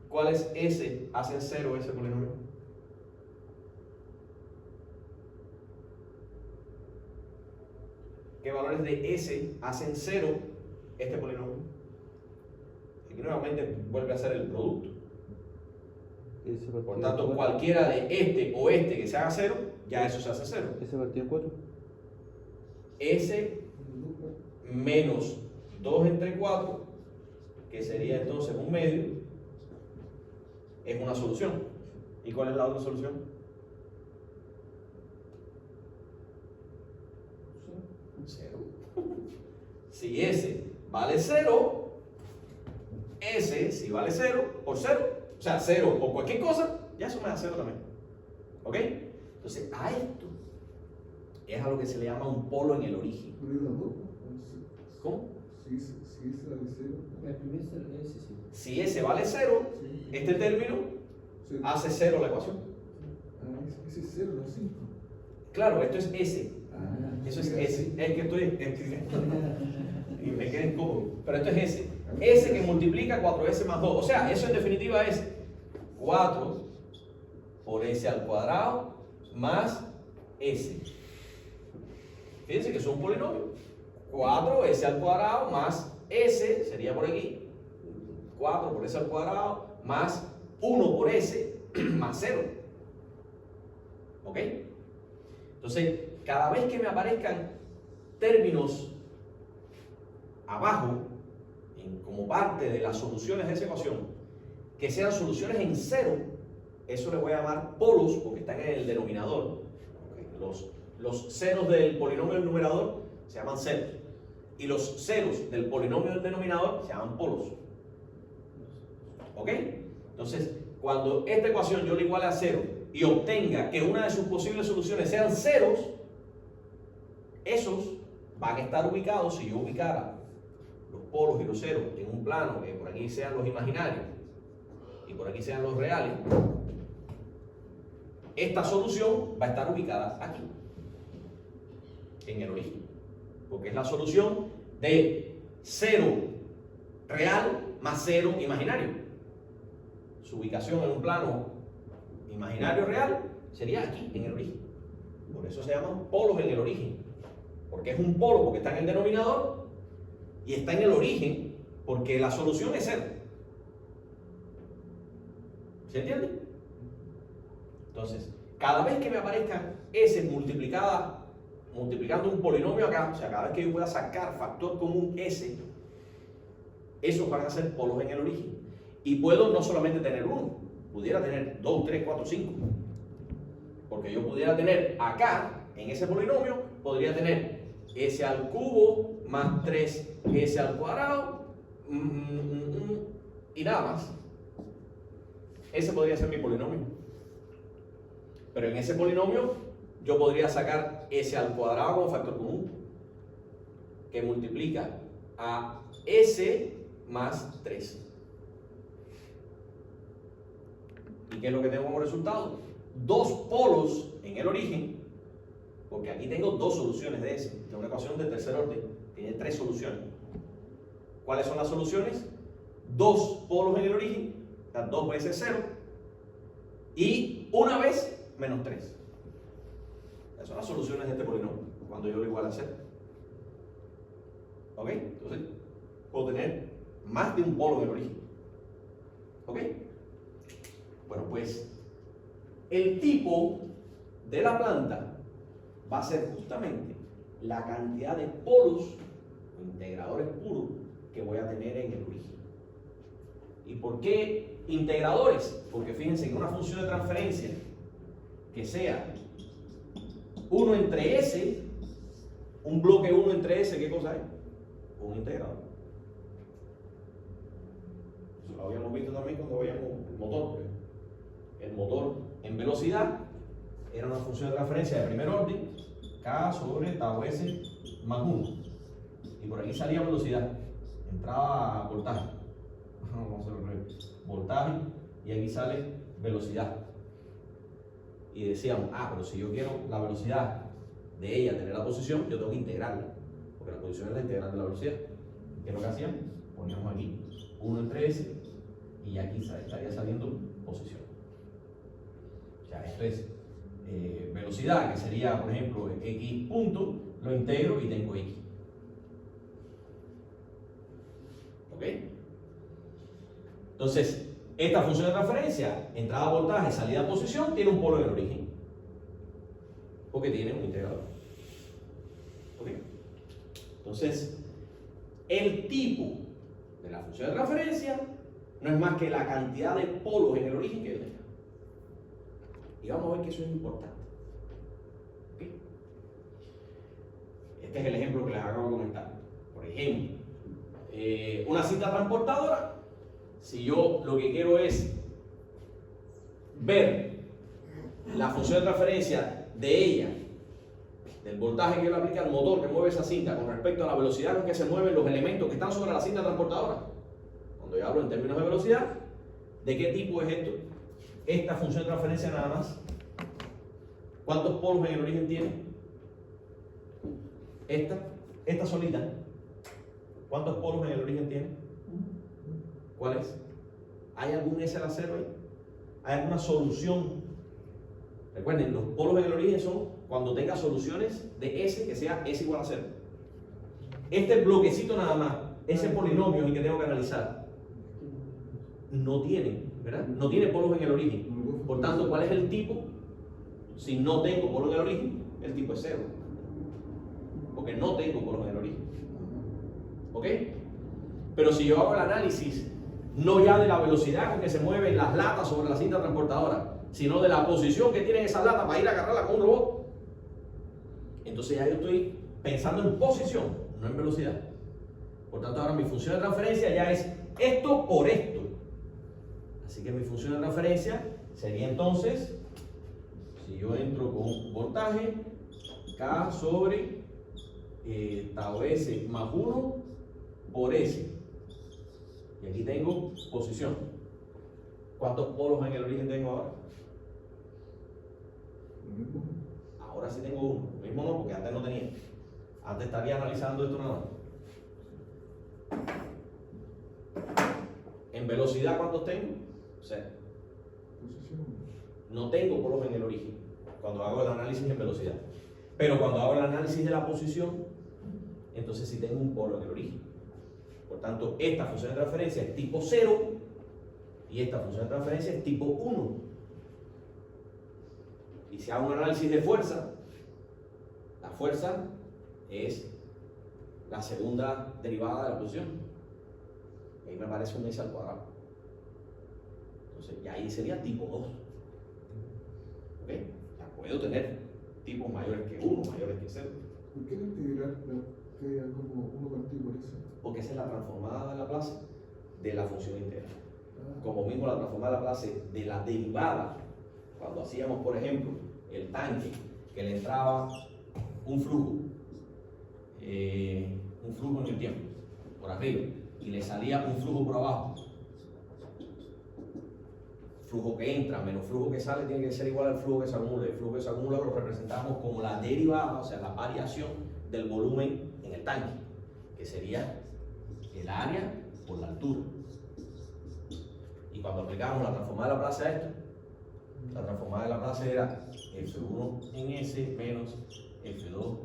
¿Cuál es S? Hacen 0 ese polinomio. ¿Qué valores de S hacen 0 este polinomio? Aquí nuevamente vuelve a ser el producto.
S partido
Por tanto,
4.
cualquiera de este o este que se haga 0, ya eso se hace 0.
S partido 4.
S menos 2 entre 4, que sería entonces un medio, es una solución. ¿Y cuál es la otra solución? Cero. Si S vale 0, S si vale 0 por 0, o sea 0 por cualquier cosa, ya eso me da 0 también. ¿Ok? Entonces a esto es a lo que se le llama un polo en el origen. ¿Cómo?
Si es vale 0.
El primer es ese, sí.
Si S vale 0, este término hace 0 la ecuación.
Ese es 0, no 5.
Claro, esto es S. Eso es
sí,
S.
sí.
Es que estoy escribiendo y me queda incómodo. Pero esto es S. S que multiplica 4S más 2. O sea, eso en definitiva es 4 por S al cuadrado más S. Fíjense que es un polinomio. 4S al cuadrado más S, sería por aquí. 4 por S al cuadrado más 1 por S más 0. ¿Ok? Entonces, cada vez que me aparezcan términos abajo, como parte de las soluciones de esa ecuación, que sean soluciones en 0, eso le voy a llamar polos, porque están en el denominador. Los ceros del polinomio del numerador se llaman ceros, y los ceros del polinomio del denominador se llaman polos. ¿Ok? Entonces, cuando esta ecuación yo la iguale a 0 y obtenga que una de sus posibles soluciones sean ceros, esos van a estar ubicados, si yo ubicara los polos y los ceros en un plano que por aquí sean los imaginarios y por aquí sean los reales, esta solución va a estar ubicada aquí, en el origen, porque es la solución de 0 real más 0 imaginario. Su ubicación en un plano imaginario real sería aquí, en el origen. Por eso se llaman polos en el origen, porque es un polo porque está en el denominador y está en el origen porque la solución es 0. ¿Se entiende? Entonces, cada vez que me aparezca S multiplicando un polinomio acá, o sea, cada vez que yo pueda sacar factor común S, esos van a ser polos en el origen. Y puedo no solamente tener uno, pudiera tener 2, 3, 4, 5. Porque yo pudiera tener acá, en ese polinomio, podría tener S al cubo más 3S al cuadrado y nada más. Ese podría ser mi polinomio. Pero en ese polinomio yo podría sacar S al cuadrado como factor común, que multiplica a S más 3. ¿Y qué es lo que tengo como resultado? Dos polos en el origen, porque aquí tengo dos soluciones de S. Es una ecuación de tercer orden, tiene tres soluciones. ¿Cuáles son las soluciones? Dos polos en el origen, las dos veces 0, y una vez menos 3. Esas son las soluciones de este polinomio, cuando yo lo igualo a 0. ¿Ok? Entonces, puedo tener más de un polo en el origen. ¿Ok? Bueno, pues, el tipo de la planta va a ser justamente la cantidad de polos o integradores puros que voy a tener en el origen. ¿Y por qué integradores? Porque fíjense que una función de transferencia que sea 1 entre S, un bloque 1 entre S, ¿qué cosa es? Un integrador. Eso lo habíamos visto también cuando veíamos el motor. El motor en velocidad era una función de transferencia de primer orden, K sobre tau S más 1. Y por aquí salía velocidad, entraba voltaje. Vamos a hacerlo al revés. Voltaje, y aquí sale velocidad. Y decíamos, pero si yo quiero la velocidad de ella tener la posición, yo tengo que integrarla, porque la posición es la integral de la velocidad. ¿Qué es lo que hacíamos? Poníamos aquí 1 entre S, y aquí estaría saliendo posición. O sea, esto es velocidad, que sería, por ejemplo, X punto, lo integro y tengo X. ¿Ok? Entonces, esta función de transferencia, entrada voltaje, salida posición, tiene un polo en el origen, porque tiene un integrador. ¿Ok? Entonces, el tipo de la función de transferencia no es más que la cantidad de polos en el origen que yo tenga. Y vamos a ver que eso es importante. ¿Ok? Este es el ejemplo que les acabo de comentar. Por ejemplo, una cinta transportadora. Si yo lo que quiero es ver la función de transferencia de ella, del voltaje que yo le aplica al motor que mueve esa cinta con respecto a la velocidad con que se mueven los elementos que están sobre la cinta transportadora. Cuando yo hablo en términos de velocidad, ¿de qué tipo es esto? Esta función de transferencia nada más. ¿Cuántos polos en el origen tiene? Esta solita. ¿Cuántos polos en el origen tiene? ¿Cuál es? ¿Hay algún S a la 0 ahí? ¿Hay alguna solución? Recuerden, los polos en el origen son cuando tenga soluciones de S que sea S igual a 0. Este bloquecito nada más, ese polinomio es el que tengo que analizar. No tiene, ¿verdad? No tiene polos en el origen. Por tanto, ¿cuál es el tipo? Si no tengo polos en el origen, el tipo es 0. Porque no tengo polos en el origen. ¿Ok? Pero si yo hago el análisis no ya de la velocidad con que se mueven las latas sobre la cinta transportadora, sino de la posición que tienen esas latas para ir a agarrarla con un robot, entonces ya yo estoy pensando en posición, no en velocidad. Por tanto, ahora mi función de transferencia ya es esto por esto. Así que mi función de transferencia sería entonces, si yo entro con voltaje, K sobre tau S más 1 por S. Y aquí tengo posición. ¿Cuántos polos en el origen tengo ahora? Ahora sí tengo uno. Lo mismo no, porque antes no tenía. Antes estaría analizando esto nada más. En velocidad, ¿cuántos tengo? 0. No tengo polos en el origen cuando hago el análisis en velocidad. Pero cuando hago el análisis de la posición, entonces sí tengo un polo en el origen. Por tanto, esta función de transferencia es tipo 0 y esta función de transferencia es tipo 1. Y si hago un análisis de fuerza, la fuerza es la segunda derivada de la posición. Y ahí me aparece un S al cuadrado. Entonces, y ahí sería tipo 2. ¿Ok? Ya puedo tener tipos mayores que 1, mayores que 0.
¿Por qué no integrar que haya como uno partido por eso?
Porque esa es la transformada de Laplace de la función integral.
Ah,
Como mismo la transformada de Laplace de la derivada, cuando hacíamos, por ejemplo, el tanque, que le entraba un flujo en el tiempo, por arriba, y le salía un flujo por abajo. Flujo que entra menos flujo que sale tiene que ser igual al flujo que se acumula. El flujo que se acumula lo representamos como la derivada, o sea, la variación del volumen en el tanque, que sería el área por la altura. Y cuando aplicamos la transformada de Laplace a esto, la transformada de Laplace era F1 en S menos F2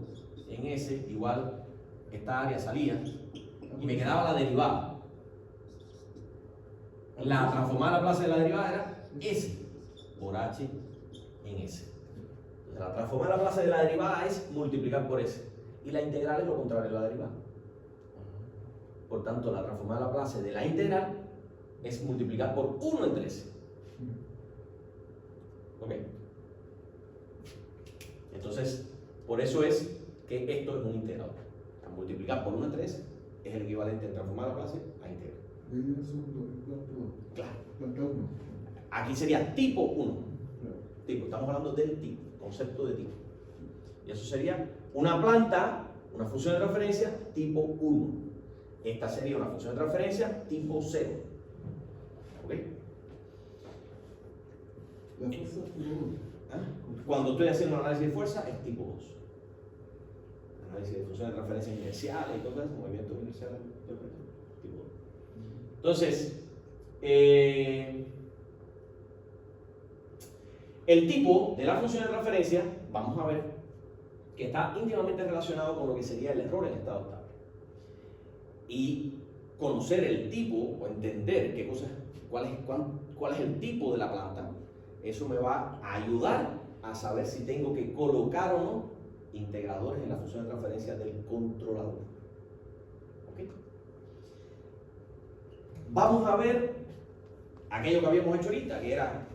en S igual, esta área salía y me quedaba la derivada. La transformada de Laplace de la derivada era S por H en S. Entonces, la transformada de Laplace de la derivada es multiplicar por S. Y la integral es lo contrario de la derivada. Por tanto, la transformada de Laplace de la integral es multiplicar por 1 entre S. ¿Ok? Entonces, por eso es que esto es un integrador. Multiplicar por 1 entre S es el equivalente en transformada de Laplace a integral.
de ahí el segundo, el planta 2.
Claro.
Planta 1.
Aquí sería tipo 1.
Claro.
Tipo, estamos hablando del tipo, concepto de tipo. Y eso sería una planta, una función de transferencia tipo 1. Esta sería una función de transferencia tipo 0. ¿Ok?
La fuerza tipo 1.
¿Ah? Cuando estoy haciendo un análisis de fuerza es tipo 2. Análisis de funciones de transferencia inerciales y todo eso, movimientos inerciales, tipo 2. Entonces, el tipo de la función de transferencia, vamos a ver, que está íntimamente relacionado con lo que sería el error en estado estable. Y conocer el tipo o entender qué cosas, cuál es el tipo de la planta, eso me va a ayudar a saber si tengo que colocar o no integradores en la función de transferencia del controlador. ¿Ok? Vamos a ver aquello que habíamos hecho ahorita, que era,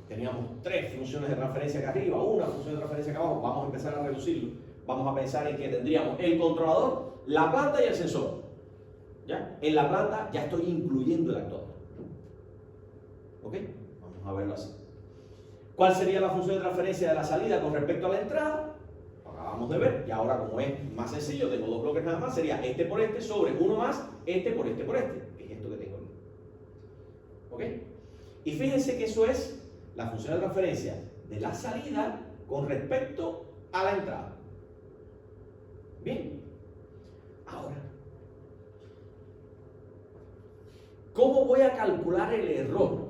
teníamos 3 funciones de transferencia acá arriba, una función de transferencia acá abajo. Vamos a empezar a reducirlo. Vamos a pensar en que tendríamos el controlador, la planta y el sensor. ¿Ya? En la planta ya estoy incluyendo el actuador. ¿Ok? Vamos a verlo así. ¿Cuál sería la función de transferencia de la salida con respecto a la entrada? Lo acabamos de ver. Y ahora, como es más sencillo, tengo 2 bloques nada más, sería este por este sobre uno más este por este por este, que es esto que tengo aquí. ¿Ok? Y fíjense que eso es la función de transferencia de la salida con respecto a la entrada. Bien. Ahora, ¿cómo voy a calcular el error?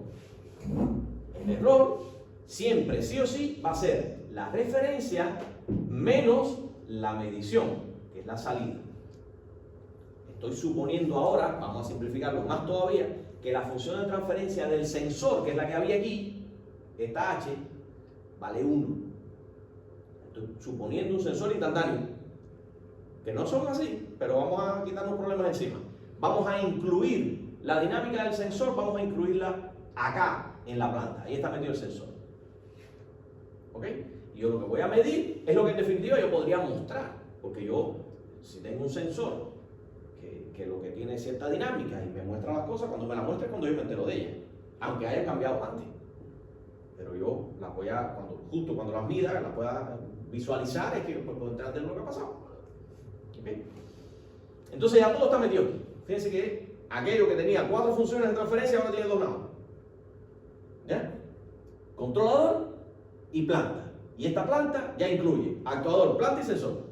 El error siempre, sí o sí, va a ser la referencia menos la medición, que es la salida. Estoy suponiendo ahora, vamos a simplificarlo más todavía, que la función de transferencia del sensor, que es la que había aquí, esta h, vale 1. Estoy suponiendo un sensor instantáneo, que no son así, pero vamos a quitarnos problemas encima. Vamos a incluir la dinámica del sensor, vamos a incluirla acá, en la planta. Ahí está metido el sensor. ¿Ok? Y yo lo que voy a medir es lo que en definitiva yo podría mostrar. Porque yo, si tengo un sensor que lo que tiene es cierta dinámica y me muestra las cosas, cuando me la muestre es cuando yo me entero de ella. Aunque haya cambiado antes. Pero yo las voy a, justo cuando las mida, las pueda visualizar, es que yo puedo entender lo que ha pasado. ¿Ok? Entonces ya todo está metido aquí. Fíjense que aquello que tenía 4 funciones de transferencia ahora tiene 2 nada más. ¿Ya? Controlador y planta. Y esta planta ya incluye actuador, planta y sensor.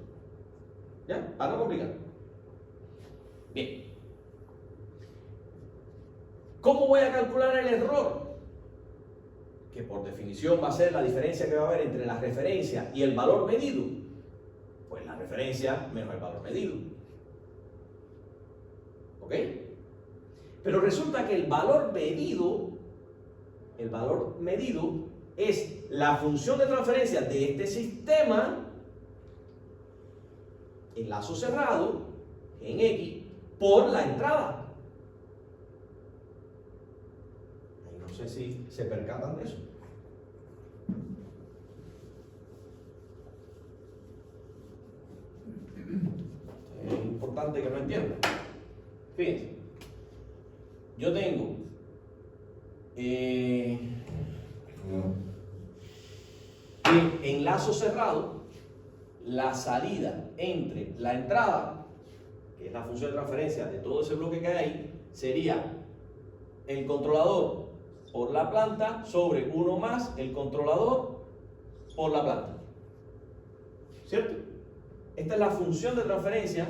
¿Ya? Para no complicar. Bien. ¿Cómo voy a calcular el error? Que por definición va a ser la diferencia que va a haber entre la referencia y el valor medido. Pues la referencia menos el valor medido. ¿Ok? Pero resulta que el valor medido es la función de transferencia de este sistema en lazo cerrado, en X, por la entrada. No sé si se percatan de eso. importante que lo entiendan. Fíjense, yo tengo en lazo cerrado la salida entre la entrada, que es la función de transferencia de todo ese bloque que hay ahí, sería el controlador por la planta sobre 1 más el controlador por la planta. ¿Cierto? Esta es la función de transferencia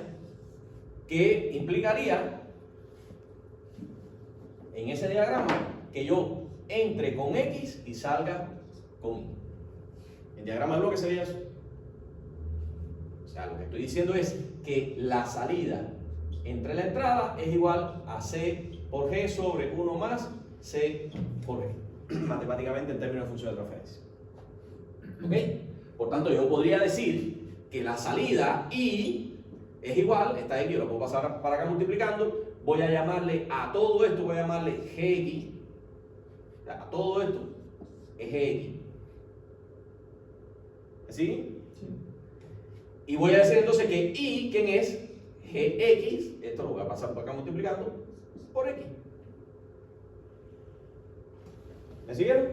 que implicaría en ese diagrama que yo entre con X y salga con Y. El diagrama de bloque sería eso. O sea, lo que estoy diciendo es que la salida entre la entrada es igual a C por G sobre 1 más C por G, matemáticamente en términos de función de transferencia. ¿Ok? Por tanto, yo podría decir que la salida I es igual, esta X yo la puedo pasar para acá multiplicando, voy a llamarle a todo esto, voy a llamarle Gx, o sea, a todo esto es Gx. ¿Sí?
Sí.
Y voy a decir entonces que I, ¿quién es? Gx, esto lo voy a pasar por acá multiplicando por X. ¿Me siguieron?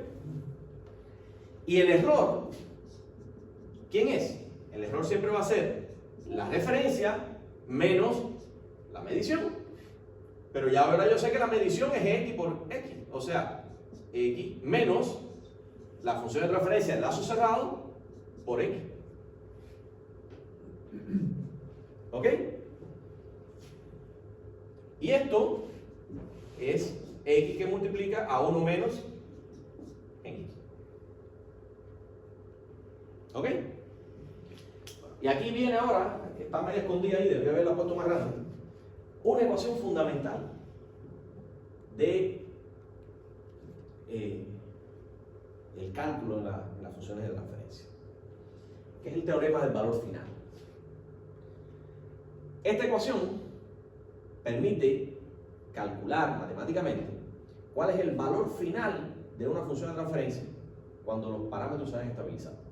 Y el error, ¿quién es? El error siempre va a ser la referencia menos la medición. Pero ya ahora yo sé que la medición es X por X. O sea, X menos la función de transferencia del lazo cerrado por X. ¿Ok? Y esto es X que multiplica a 1 menos X. ¿Ok? Y aquí viene ahora, que está medio escondida ahí, debería haberla puesto más grande, una ecuación fundamental de el cálculo en las funciones de transferencia, que es el teorema del valor final. Esta ecuación permite calcular matemáticamente cuál es el valor final de una función de transferencia cuando los parámetros se han estabilizado.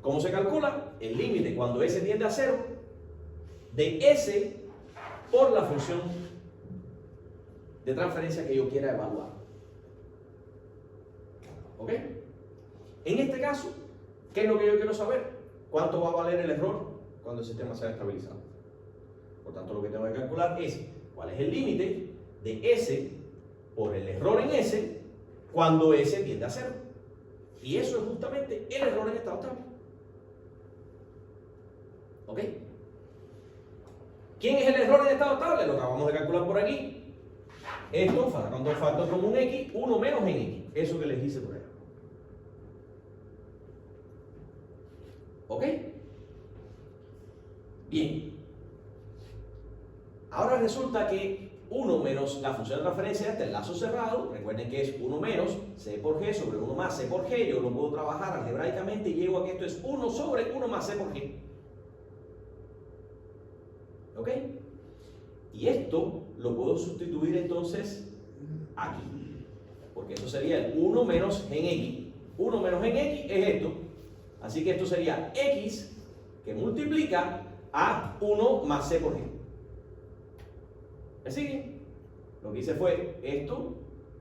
¿Cómo se calcula? El límite cuando S tiende a 0 de S por la función de transferencia que yo quiera evaluar. ¿Ok? En este caso, ¿qué es lo que yo quiero saber? ¿Cuánto va a valer el error cuando el sistema sea estabilizado? Por tanto, lo que tengo que calcular es cuál es el límite de S por el error en S cuando S tiende a 0. Y eso es justamente el error en estado estable. ¿Ok? ¿Quién es el error en estado estable? Lo acabamos de calcular por aquí. Esto, sacando un factor común X, 1 menos en X. Eso que les hice por ahí. ¿Ok? Bien. Ahora resulta que 1 menos la función de transferencia este, el lazo cerrado, recuerden que es 1 menos C por G sobre 1 más C por G. Yo lo puedo trabajar algebraicamente y llego a que esto es 1 sobre 1 más C por G. ¿Ok? Y esto lo puedo sustituir entonces aquí. Porque esto sería el 1 menos en X. 1 menos en X es esto. Así que esto sería X que multiplica a 1 más C por G. ¿Me sigue? Lo que hice fue esto,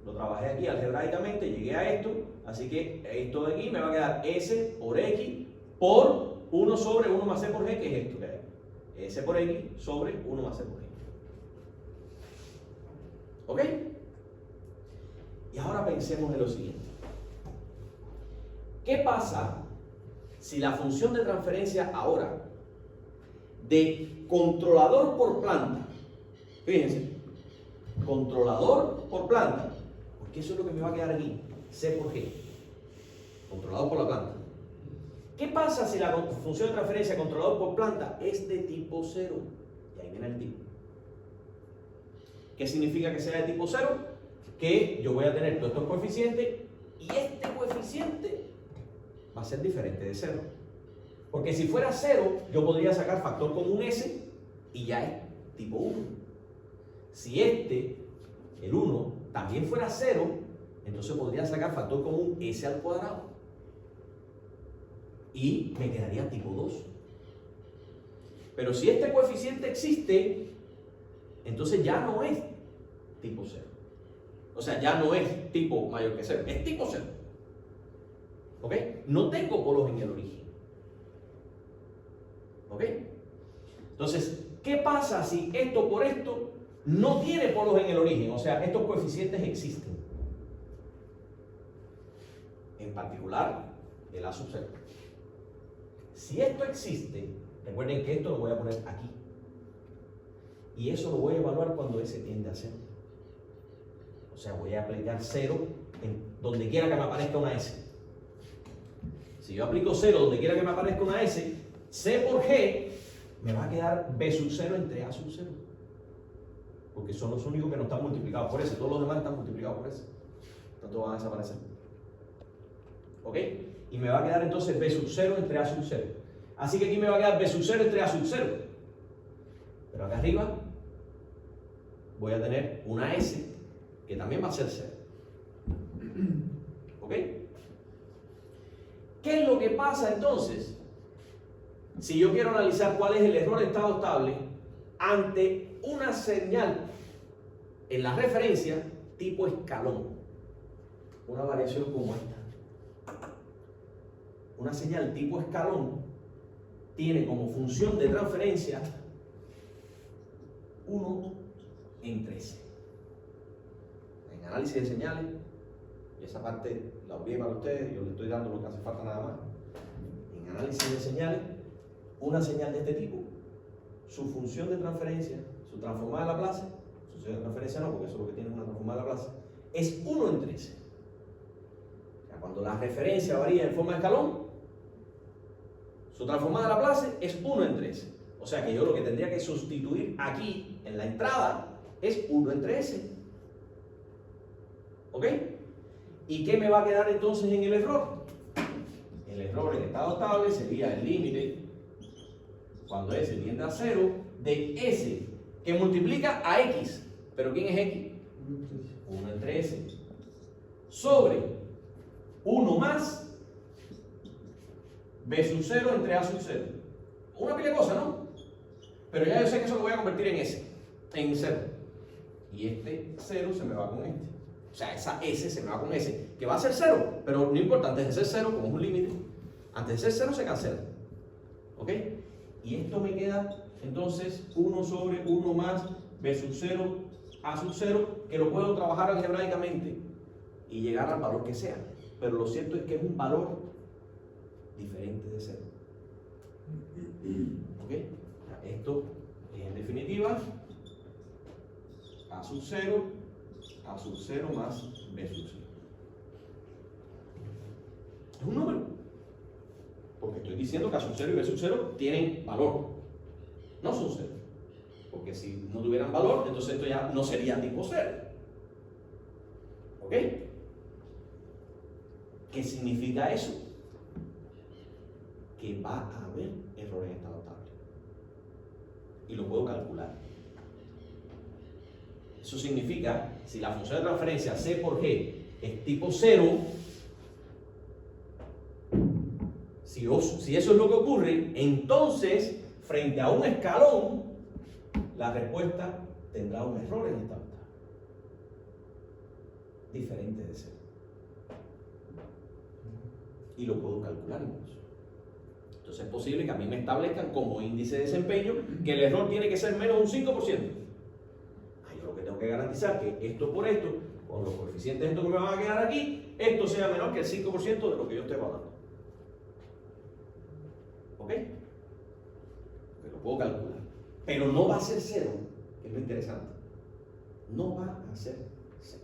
lo trabajé aquí algebraicamente, llegué a esto. Así que esto de aquí me va a quedar S por X por 1 sobre 1 más C por G, que es esto que hay. S por X sobre 1 más C por G. ¿Ok? Y ahora pensemos en lo siguiente. ¿Qué pasa si la función de transferencia ahora de controlador por planta, fíjense, controlador por planta, porque eso es lo que me va a quedar aquí, C por G, controlador por la planta. ¿Qué pasa si la función de transferencia controlador por planta es de tipo 0? Y ahí viene el tipo. ¿Qué significa que sea de tipo 0? Que yo voy a tener todos estos coeficientes y este coeficiente va a ser diferente de 0. Porque si fuera 0, yo podría sacar factor común S y ya es tipo 1. Si este, el 1, también fuera 0, entonces podría sacar factor común S al cuadrado. Y me quedaría tipo 2. Pero si este coeficiente existe, entonces ya no es tipo 0. O sea, ya no es tipo mayor que 0, es tipo 0. ¿Ok? No tengo polos en el origen. ¿Ok? Entonces, ¿qué pasa si esto por esto no tiene polos en el origen? O sea, estos coeficientes existen. En particular, el A sub 0. Si esto existe, recuerden que esto lo voy a poner aquí. Y eso lo voy a evaluar cuando S tiende a 0. O sea, voy a aplicar 0 en donde quiera que me aparezca una S. Si yo aplico 0 donde quiera que me aparezca una S, C por G me va a quedar B sub 0 entre A sub 0. Porque son los únicos que no están multiplicados por S. Todos los demás están multiplicados por S. Tanto van a desaparecer. ¿Ok? Y me va a quedar entonces B sub 0 entre A sub 0. Así que aquí me va a quedar B sub 0 entre A sub 0. Pero acá arriba voy a tener una S que también va a ser 0. ¿Ok? ¿Qué es lo que pasa entonces si yo quiero analizar cuál es el error de estado estable ante una señal en la referencia tipo escalón? Una variación como esta. Una señal tipo escalón tiene como función de transferencia 1 en 13. En análisis de señales, y esa parte la olvidé para ustedes, yo les estoy dando lo que hace falta nada más. En análisis de señales, una señal de este tipo, su función de transferencia, su transformada de Laplace, su función de transferencia no, porque eso es lo que tiene una transformada de Laplace, es 1 en 13. O sea, cuando la referencia varía en forma de escalón, su transformada de Laplace es 1 en 13. O sea que yo lo que tendría que sustituir aquí en la entrada es 1 en 13. ¿Ok? ¿Y qué me va a quedar entonces en el error? El error en estado estable sería el límite, cuando S tiende a 0, de S, que multiplica a X. ¿Pero quién es X? 1 en 13. Sobre 1 más B sub 0 entre A sub 0. Una pila de cosas, ¿no? Pero ya yo sé que eso lo voy a convertir en S, en 0. Y este 0 se me va con este. O sea, esa S se me va con S, que va a ser 0, pero no importa, antes de ser 0, como es un límite, antes de ser 0 se cancela. ¿Ok? Y esto me queda entonces 1 sobre 1 más B sub 0, A sub 0, que lo puedo trabajar algebraicamente y llegar al valor que sea. Pero lo cierto es que es un valor diferente de 0. ¿Ok? Esto es en definitiva A sub 0, A sub 0 más B sub 0. Es un número. Porque estoy diciendo que A sub 0 y B sub 0 tienen valor. No son 0. Porque si no tuvieran valor, entonces esto ya no sería tipo 0. ¿Ok? ¿Qué significa eso? Que va a haber error en estado estable. Y lo puedo calcular. Eso significa, si la función de transferencia C por G es tipo 0, si eso es lo que ocurre, entonces, frente a un escalón, la respuesta tendrá un error en estado estable. Diferente de 0. Y lo puedo calcular incluso. Entonces es posible que a mí me establezcan como índice de desempeño que el error tiene que ser menos un 5%. Yo lo que tengo que garantizar que esto por esto, con los coeficientes estos que me van a quedar aquí, esto sea menor que el 5% de lo que yo esté evaluando. ¿Ok? Que lo puedo calcular. Pero no va a ser 0, que es lo interesante. No va a ser 0.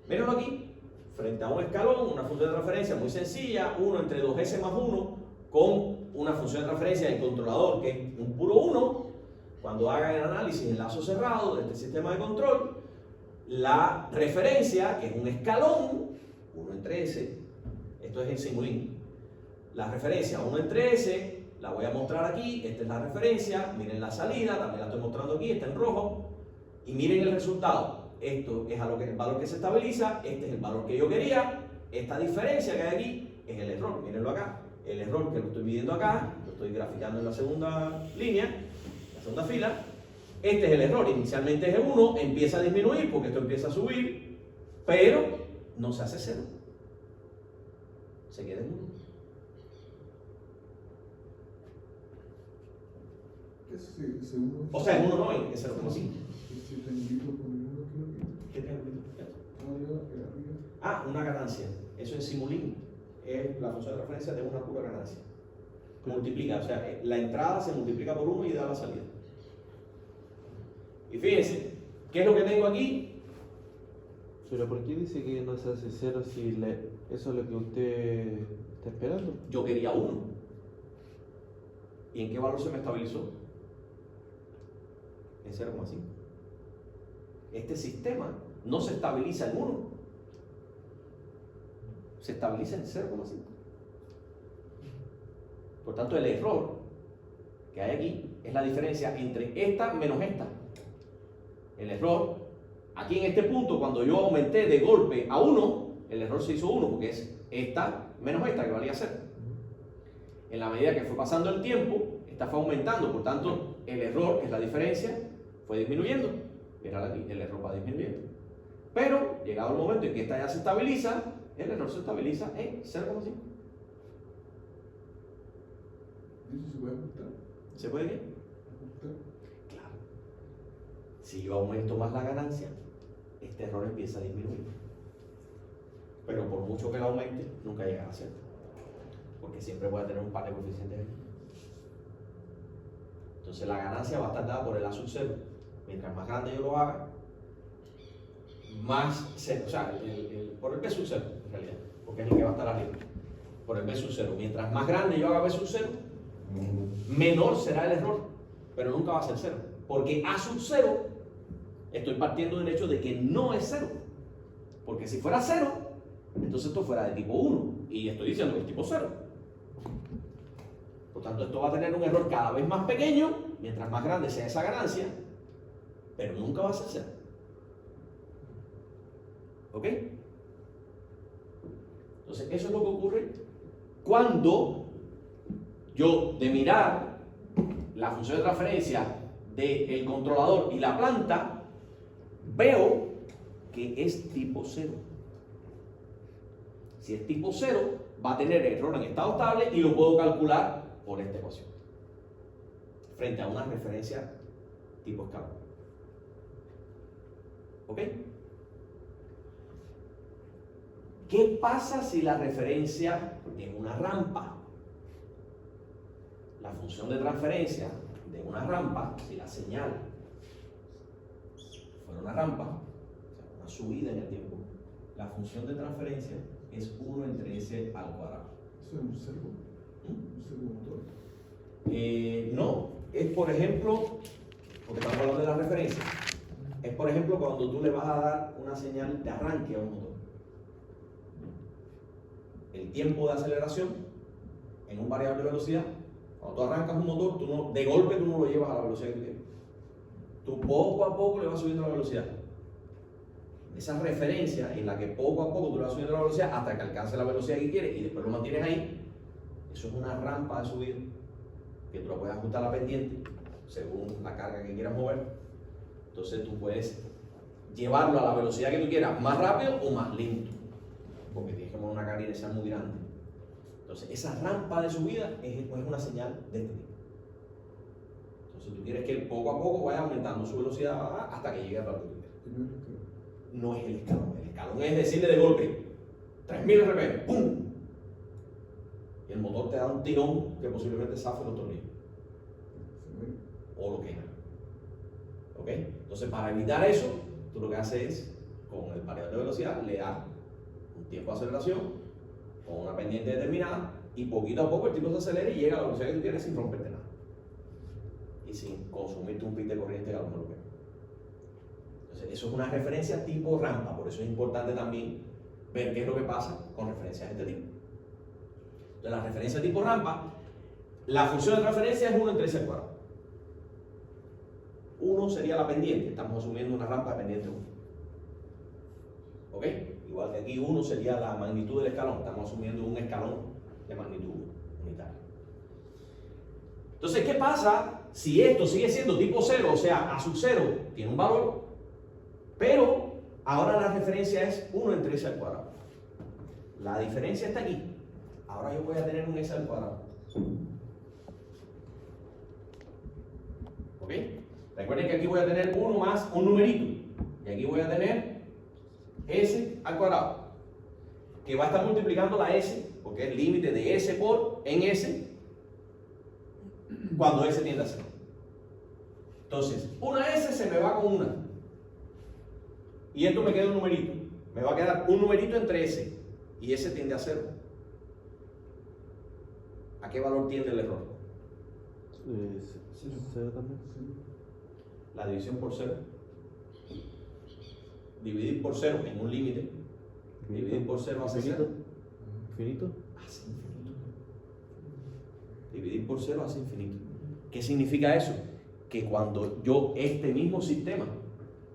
Mírenlo aquí. Frente a un escalón, una función de transferencia muy sencilla, 1 entre 2S más 1, con una función de transferencia del controlador que es un puro 1. Cuando hagan el análisis en lazo cerrado de este sistema de control, la referencia, que es un escalón, 1 entre S, esto es en Simulink, la referencia 1 entre S, la voy a mostrar aquí, esta es la referencia, miren la salida, también la estoy mostrando aquí, está en rojo, y miren el resultado. Esto es el valor que se estabiliza, este es el valor que yo quería, esta diferencia que hay aquí es el error, mírenlo acá, el error que lo estoy midiendo acá, lo estoy graficando en la segunda línea, la segunda fila. Este es el error, inicialmente es 1, empieza a disminuir porque esto empieza a subir, pero no se hace 0. Se queda en 1.
Ese uno.
O sea, en 1 no, en 0,5.
Si te invito a poner uno,
¿Qué tengo?
arriba.
Ah, una ganancia. Eso es Simulink. Es la función de referencia de una pura ganancia. Multiplica, o sea, la entrada se multiplica por 1 y da la salida. Y fíjense, ¿qué es lo que tengo aquí?
Pero ¿por qué dice que no se hace 0 si eso es lo que usted está esperando?
Yo quería 1. ¿Y en qué valor se me estabilizó? En 0,5. Este sistema no se estabiliza en 1. Se estabiliza en 0,5. Por tanto, el error que hay aquí es la diferencia entre esta menos esta. El error, aquí en este punto, cuando yo aumenté de golpe a 1, el error se hizo 1 porque es esta menos esta, que valía 0. En la medida que fue pasando el tiempo, esta fue aumentando, por tanto, el error, que es la diferencia, fue disminuyendo. Mirad aquí, el error va disminuyendo. Pero, llegado el momento en que esta ya se estabiliza, el error se estabiliza en 0,5.
¿Eso se puede ajustar?
¿Se puede qué?
Ajustar.
Claro. Si yo aumento más la ganancia, este error empieza a disminuir. Pero por mucho que lo aumente, nunca llegará a 0. Porque siempre voy a tener un par de coeficientes. Entonces la ganancia va a estar dada por el A sub 0. Mientras más grande yo lo haga, más 0. O sea, por el B sub 0, en realidad. Porque es el que va a estar arriba. Por el B sub 0. Mientras más grande yo haga B sub 0, menor será el error. Pero nunca va a ser 0. Porque A sub 0, estoy partiendo del hecho de que no es 0. Porque si fuera 0, entonces esto fuera de tipo 1. Y estoy diciendo que es tipo 0. Por tanto, esto va a tener un error cada vez más pequeño, mientras más grande sea esa ganancia, pero nunca va a ser 0. ¿Ok? Entonces, eso es lo que ocurre cuando yo, de mirar la función de transferencia del controlador y la planta, veo que es tipo 0. Si es tipo 0, va a tener error en estado estable y lo puedo calcular por esta ecuación, frente a una referencia tipo escalón. ¿Ok? ¿Qué pasa si la referencia es una rampa? La función de transferencia de una rampa, si la señal fuera una rampa, o sea, una subida en el tiempo, la función de transferencia es 1 entre s al cuadrado.
¿Eso es un servo? ¿Un servomotor?
No, es por ejemplo, porque estamos hablando de la referencia, es por ejemplo cuando tú le vas a dar una señal de arranque a un motor. El tiempo de aceleración en un variable de velocidad, cuando tú arrancas un motor, de golpe tú no lo llevas a la velocidad que tú quieres. Tú poco a poco le vas subiendo la velocidad. Esa referencia en la que poco a poco tú le vas subiendo la velocidad hasta que alcance la velocidad que quieres y después lo mantienes ahí, eso es una rampa de subida que tú la puedes ajustar a la pendiente según la carga que quieras mover. Entonces tú puedes llevarlo a la velocidad que tú quieras, más rápido o más lento, porque tienes que mover una carga inicial muy grande. Entonces esa rampa de subida es una señal de este tipo. Entonces tú quieres que él poco a poco vaya aumentando su velocidad hasta que llegue a la que tú quieres. No es el escalón. El escalón es decirle de golpe 3000 RPM, ¡pum! Y el motor te da un tirón que posiblemente zafe los tornillos o lo quema. ¿Ok? Entonces, para evitar eso, tú lo que haces es, con el variador de velocidad, le das un tiempo de aceleración con una pendiente determinada y poquito a poco el tipo se acelera y llega a la velocidad que tú quieres sin romperte nada y sin consumirte un pic de corriente que a lo mejor lo quema. Entonces, eso es una referencia tipo rampa, por eso es importante también ver qué es lo que pasa con referencias de este tipo. Entonces, la referencia tipo rampa, la función de transferencia es 1 entre s al cuadrado. 1 sería la pendiente, estamos asumiendo una rampa de pendiente 1. ¿Ok? Igual que aquí 1 sería la magnitud del escalón, estamos asumiendo un escalón de magnitud 1. unitaria. Entonces, ¿qué pasa si esto sigue siendo tipo 0, o sea, a sub 0 tiene un valor, pero ahora la referencia es 1 entre s al cuadrado? La diferencia está aquí. Ahora yo voy a tener un s al cuadrado. ¿Ok? Recuerden que aquí voy a tener 1 más un numerito. Y aquí voy a tener s al cuadrado, que va a estar multiplicando la s, porque es el límite de s por en s, cuando s tiende a 0. Entonces, una s se me va con una. Y esto me queda un numerito. Me va a quedar un numerito entre s. Y s tiende a 0. ¿A qué valor tiende el error?
Cero también.
La división por 0. Dividir por 0 en un límite. Dividir por 0 hace 0.
¿Infinito?
Hace infinito. Dividir por 0 hace infinito. ¿Qué significa eso? Que cuando yo este mismo sistema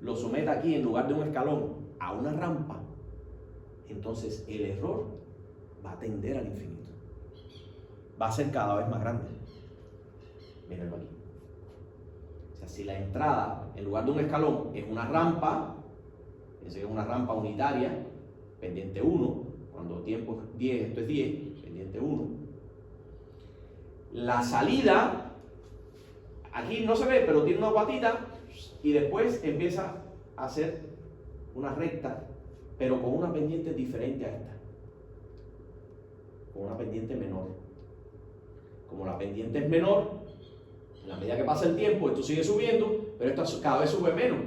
lo someta aquí en lugar de un escalón a una rampa, entonces el error va a tender al infinito. Va a ser cada vez más grande. Mírenlo aquí. O sea, si la entrada en lugar de un escalón es una rampa, fíjense que es una rampa unitaria, pendiente 1, cuando tiempo es 10, esto es 10, pendiente 1. La salida, aquí no se ve, pero tiene una guatita y después empieza a hacer una recta, pero con una pendiente diferente a esta, con una pendiente menor. Como la pendiente es menor, en la medida que pasa el tiempo, esto sigue subiendo, pero esto cada vez sube menos.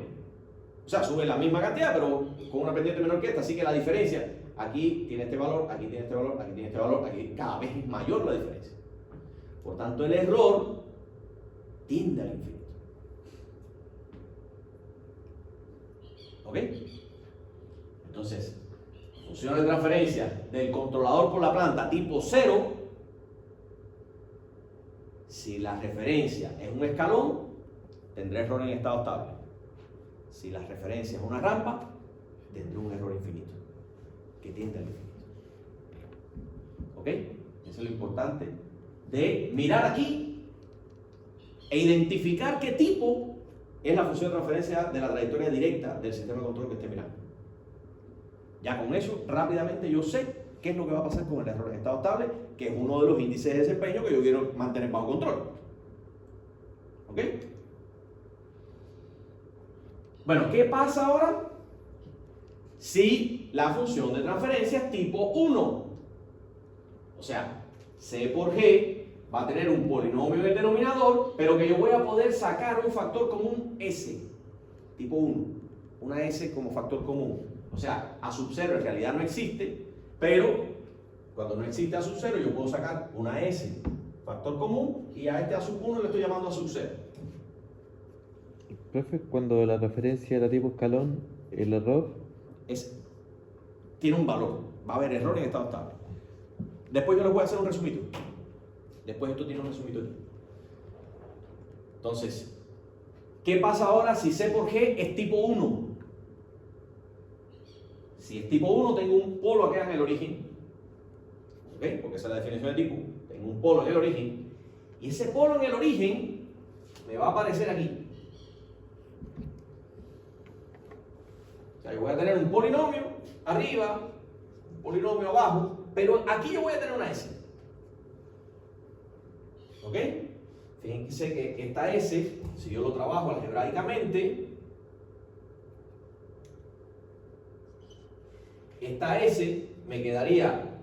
O sea, sube la misma cantidad, pero con una pendiente menor que esta, así que la diferencia, aquí tiene este valor, aquí tiene este valor, aquí tiene este valor, aquí cada vez es mayor la diferencia. Por tanto, el error tiende al infinito. ¿Ok? Entonces, función de transferencia del controlador por la planta tipo 0, si la referencia es un escalón, tendré error en estado estable. Si la referencia es una rampa, tendré un error infinito, que tiende al infinito. ¿Ok? Eso es lo importante de mirar aquí e identificar qué tipo es la función de transferencia de la trayectoria directa del sistema de control que esté mirando. Ya con eso, rápidamente yo sé qué es lo que va a pasar con el error en estado estable, que es uno de los índices de desempeño que yo quiero mantener bajo control. ¿Ok? Bueno, ¿qué pasa ahora si la función de transferencia es tipo 1? O sea, C por G va a tener un polinomio en el denominador, pero que yo voy a poder sacar un factor común S, tipo 1. Una S como factor común. O sea, A sub 0 en realidad no existe, pero cuando no existe A sub 0 yo puedo sacar una S, factor común, y a este A sub 1 le estoy llamando A sub 0.
Profe, cuando la referencia era tipo escalón, el error
Tiene un valor, va a haber error en estado estable. Después yo les voy a hacer un resumito. Después esto tiene un resumito aquí. Entonces, ¿qué pasa ahora si C por G es tipo 1? Si es tipo 1, tengo un polo acá en el origen. ¿Ok? Porque esa es la definición de tipo. Tengo un polo en el origen. Y ese polo en el origen me va a aparecer aquí. O sea, yo voy a tener un polinomio arriba, un polinomio abajo, pero aquí yo voy a tener una S. ¿Ok? Fíjense que esta S, si yo lo trabajo algebraicamente, esta S me quedaría,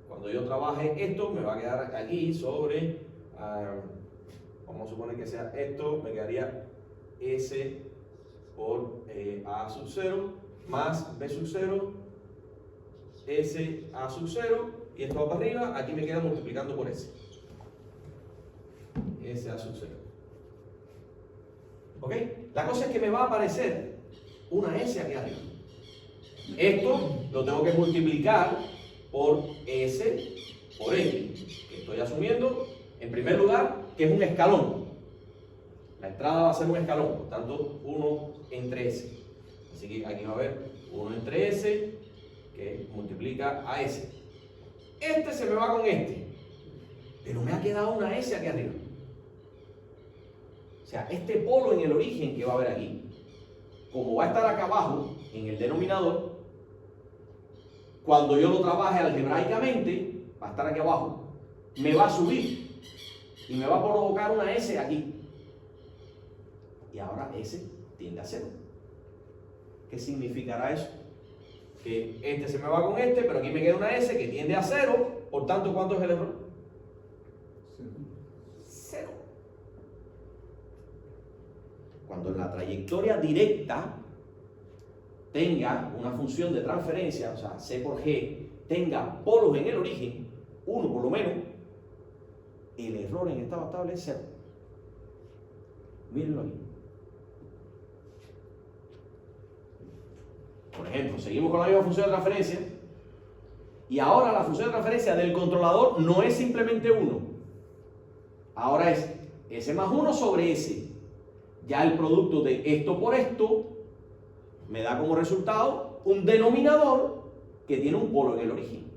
cuando yo trabaje esto, me va a quedar aquí sobre, vamos a suponer que sea esto, me quedaría S por A sub 0 más B sub 0, S A sub 0, y esto va para arriba, aquí me queda multiplicando por S. S A sub 0. ¿Ok? La cosa es que me va a aparecer una S aquí arriba. Esto lo tengo que multiplicar por S por X, que estoy asumiendo, en primer lugar, que es un escalón. La entrada va a ser un escalón, por tanto, 1 entre S. Así que aquí va a haber 1 entre S, que multiplica a S. Este se me va con este. pero me ha quedado una S aquí arriba. O sea, este polo en el origen que va a haber aquí, como va a estar acá abajo, en el denominador, cuando yo lo trabaje algebraicamente, va a estar aquí abajo, me va a subir y me va a provocar una S aquí. Y ahora S tiende a 0. ¿Qué significará eso? Que este se me va con este, pero aquí me queda una S que tiende a 0. Por tanto, ¿cuánto es el error? 0. Cuando en la trayectoria directa tenga una función de transferencia, o sea, C por G, tenga polos en el origen, uno por lo menos, el error en estado estable es 0. Mírenlo aquí. Por ejemplo, seguimos con la misma función de transferencia y ahora la función de transferencia del controlador no es simplemente 1. Ahora es S más 1 sobre S. Ya el producto de esto por esto me da como resultado un denominador que tiene un polo en el origen.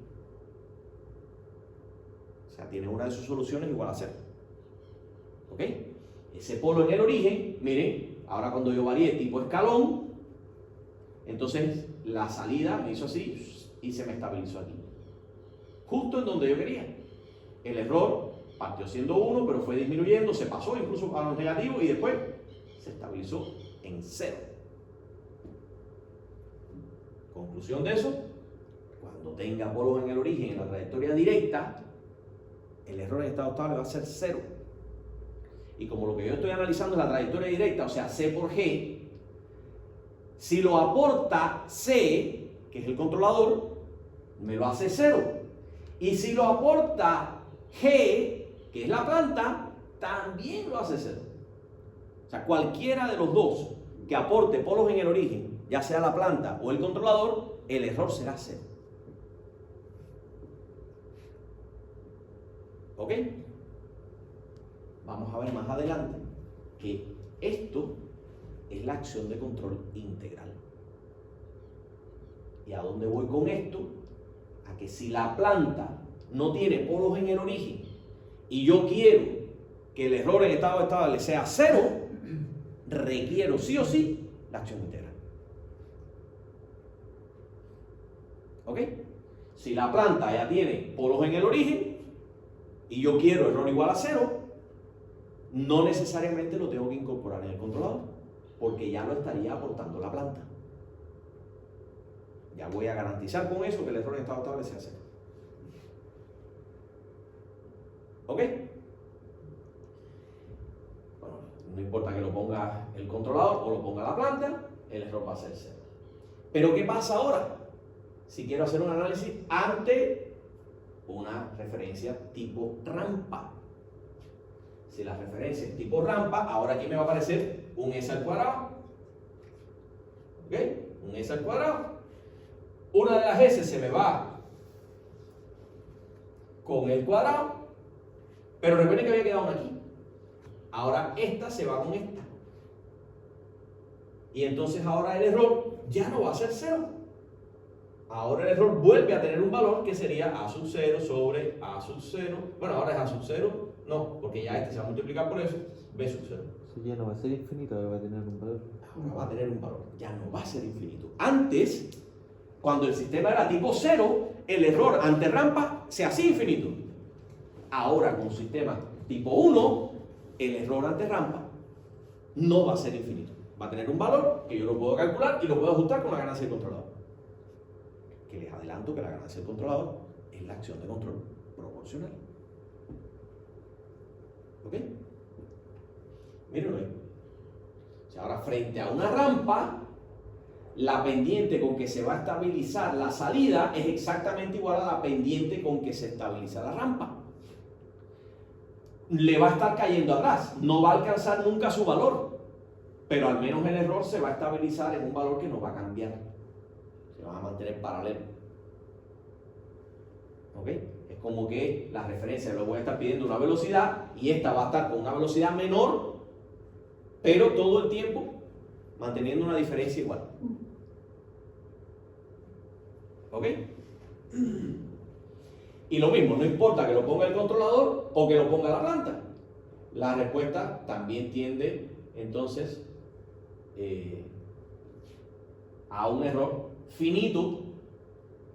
O sea, tiene una de sus soluciones igual a 0. ¿Ok? Ese polo en el origen, miren, ahora cuando yo varié tipo escalón, entonces la salida me hizo así y se me estabilizó aquí. Justo en donde yo quería. El error partió siendo 1, pero fue disminuyendo, se pasó incluso a los negativos y después se estabilizó en 0. Conclusión de eso, cuando tenga polos en el origen en la trayectoria directa, el error en estado estable va a ser 0. Y como lo que yo estoy analizando es la trayectoria directa, o sea, C por G, si lo aporta C, que es el controlador, me lo hace 0. Y si lo aporta G, que es la planta, también lo hace 0. O sea, cualquiera de los dos que aporte polos en el origen, ya sea la planta o el controlador, el error será 0. ¿Ok? Vamos a ver más adelante que esto es la acción de control integral. ¿Y a dónde voy con esto? A que si la planta no tiene polos en el origen y yo quiero que el error en estado estable sea 0, requiero sí o sí la acción integral. ¿Ok? Si la planta ya tiene polos en el origen y yo quiero error igual a 0, no necesariamente lo tengo que incorporar en el controlador, porque ya lo estaría aportando la planta. Ya voy a garantizar con eso que el error en estado estable sea 0. ¿Ok? Bueno, no importa que lo ponga el controlador o lo ponga la planta, el error va a ser 0. Pero ¿qué pasa ahora? Si quiero hacer un análisis ante una referencia tipo rampa. Si la referencia es tipo rampa, ahora aquí me va a aparecer un S al cuadrado. ¿Ok? Un S al cuadrado. Una de las S se me va con el cuadrado, pero recuerden que había quedado una aquí. Ahora esta se va con esta. Y entonces ahora el error ya no va a ser 0. Ahora el error vuelve a tener un valor que sería A sub 0 sobre A sub 0. Bueno, ahora es A sub 0. No, porque ya este se va a multiplicar por eso. B sub 0.
Eso ya no va a ser infinito, ahora va a tener un valor.
Ahora va a tener un valor. Ya no va a ser infinito. Antes, cuando el sistema era tipo 0, el error ante rampa se hacía infinito. Ahora con un sistema tipo 1, el error ante rampa no va a ser infinito. Va a tener un valor que yo lo puedo calcular y lo puedo ajustar con la ganancia del controlador. Que les adelanto que la ganancia del controlador es la acción de control proporcional. ¿Ok? Mírenlo ahí. O sea, ahora frente a una rampa, la pendiente con que se va a estabilizar la salida es exactamente igual a la pendiente con que se estabiliza la rampa. Le va a estar cayendo atrás, no va a alcanzar nunca su valor, pero al menos el error se va a estabilizar en un valor que no va a cambiar. Se van a mantener paralelos. ¿Ok? Es como que la referencia le voy a estar pidiendo una velocidad y esta va a estar con una velocidad menor, pero todo el tiempo manteniendo una diferencia igual. ¿Ok? Y lo mismo, no importa que lo ponga el controlador o que lo ponga la planta. La respuesta también tiende entonces a un error finito,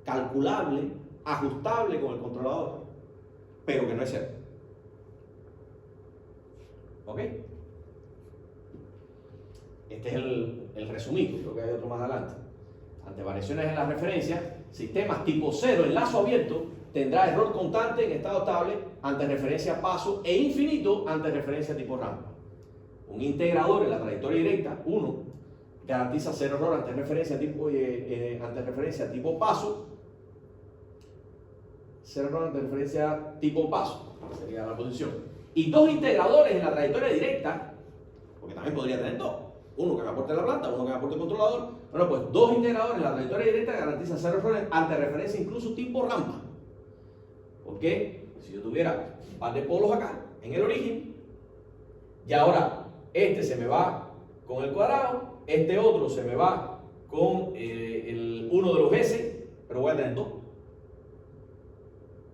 calculable, ajustable con el controlador, pero que no es cierto. ¿Ok? Este es el resumido, creo que hay otro más adelante. Ante variaciones en la referencia, sistemas tipo 0 en lazo abierto tendrá error constante en estado estable ante referencia paso e infinito ante referencia tipo rampa. Un integrador en la trayectoria directa, 1, garantiza 0 error ante referencia tipo paso, 0 error ante referencia tipo paso, sería la posición. Y 2 integradores en la trayectoria directa, porque también podría tener 2, uno que me aporte la planta, uno que me aporte el controlador. Bueno, pues 2 integradores en la trayectoria directa garantizan 0 errores ante referencia incluso tipo rampa. Porque si yo tuviera un par de polos acá en el origen, y ahora este se me va con el cuadrado, este otro se me va con uno de los S, pero voy a tener 2.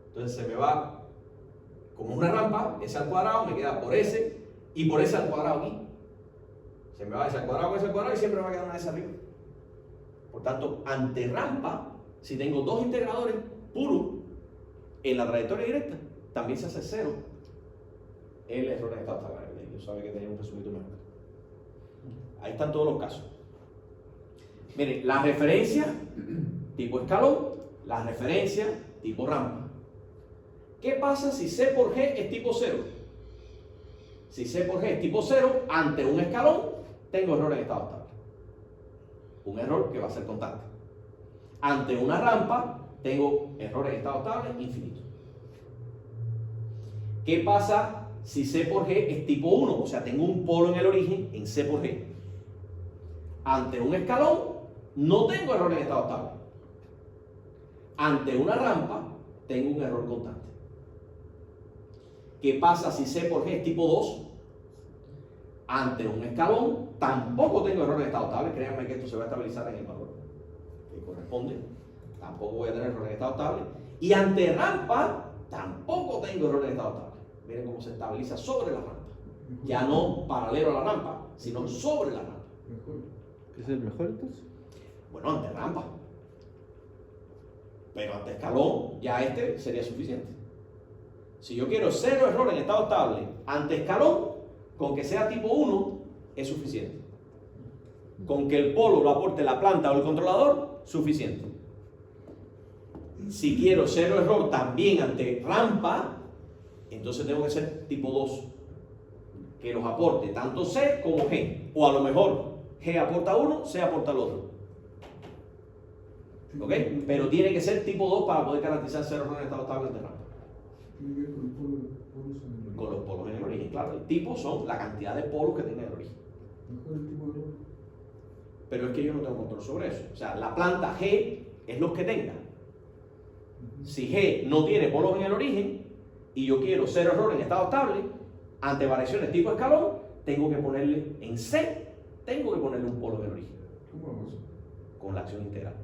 Entonces se me va como una rampa, S al cuadrado, me queda por S y por S al cuadrado aquí. Se me va S al cuadrado con S al cuadrado y siempre me va a quedar una S arriba. Por tanto, ante rampa, si tengo 2 integradores puros en la trayectoria directa, también se hace 0 el error en estado estable. Yo sabía que tenía un resumido mejor. Ahí están todos los casos. Miren, la referencia tipo escalón, la referencia tipo rampa. ¿Qué pasa si C por G es tipo 0? Si C por G es tipo 0, ante un escalón tengo error en estado estable. Un error que va a ser constante. Ante una rampa tengo error en estado estable infinito. ¿Qué pasa si C por G es tipo 1? O sea, tengo un polo en el origen en C por G. Ante un escalón no tengo error en estado estable. Ante una rampa tengo un error constante. ¿Qué pasa si C por G es tipo 2? Ante un escalón tampoco tengo error en estado estable. Créanme que esto se va a estabilizar en el valor que corresponde. Tampoco voy a tener error en estado estable. Y ante rampa tampoco tengo error en estado estable. Miren cómo se estabiliza sobre la rampa. Ya no paralelo a la rampa, sino sobre la rampa.
Mejor.
¿Es el mejor entonces?
Bueno, ante rampa. Pero ante escalón, ya este sería suficiente. Si yo quiero 0 error en estado estable ante escalón, con que sea tipo 1 es suficiente. Con que el polo lo aporte la planta o el controlador, suficiente. Si quiero 0 error también ante rampa, entonces tengo que ser tipo 2. Que los aporte tanto C como G. O a lo mejor G aporta uno, C aporta el otro. ¿Ok? Pero tiene que ser tipo 2 para poder garantizar 0 error en estado estable ante rampa.
Tiene que ver con los polos en el
Con los polos en el origen, claro. El tipo son la cantidad de polos que tenga el origen.
Mejor el tipo de error.
Pero es que yo no tengo control sobre eso. O sea, la planta G es lo que tenga. Si G no tiene polos en el origen y yo quiero 0 error en estado estable, ante variaciones tipo escalón, tengo que ponerle en C, tengo que ponerle un polo en el origen.
¿Cómo hago eso?
Con la acción integral.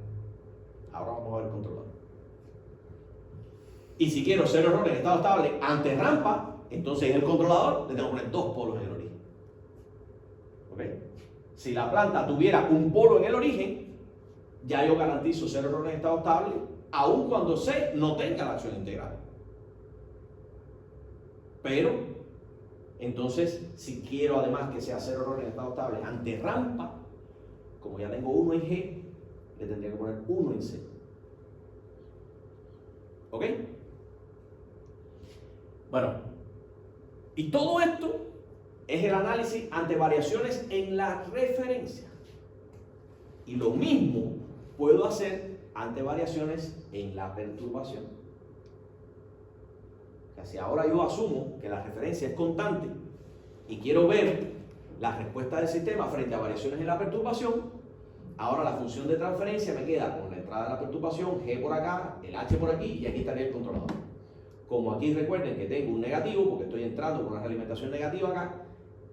Ahora vamos a ver el controlador. Y si quiero 0 error en estado estable ante rampa, entonces en el controlador le tengo que poner 2 polos en el origen. ¿Ok? Si la planta tuviera un polo en el origen, ya yo garantizo 0 error en estado estable, aun cuando C no tenga la acción integral. Pero, entonces, si quiero además que sea 0 error en estado estable ante rampa, como ya tengo 1 en G, le tendría que poner 1 en C. ¿Ok? Bueno, y todo esto es el análisis ante variaciones en la referencia. Y lo mismo puedo hacer ante variaciones en la perturbación. O sea, si ahora yo asumo que la referencia es constante y quiero ver la respuesta del sistema frente a variaciones en la perturbación, ahora la función de transferencia me queda con la entrada de la perturbación, G por acá, el H por aquí y aquí estaría el controlador. Como aquí recuerden que tengo un negativo porque estoy entrando con una realimentación negativa acá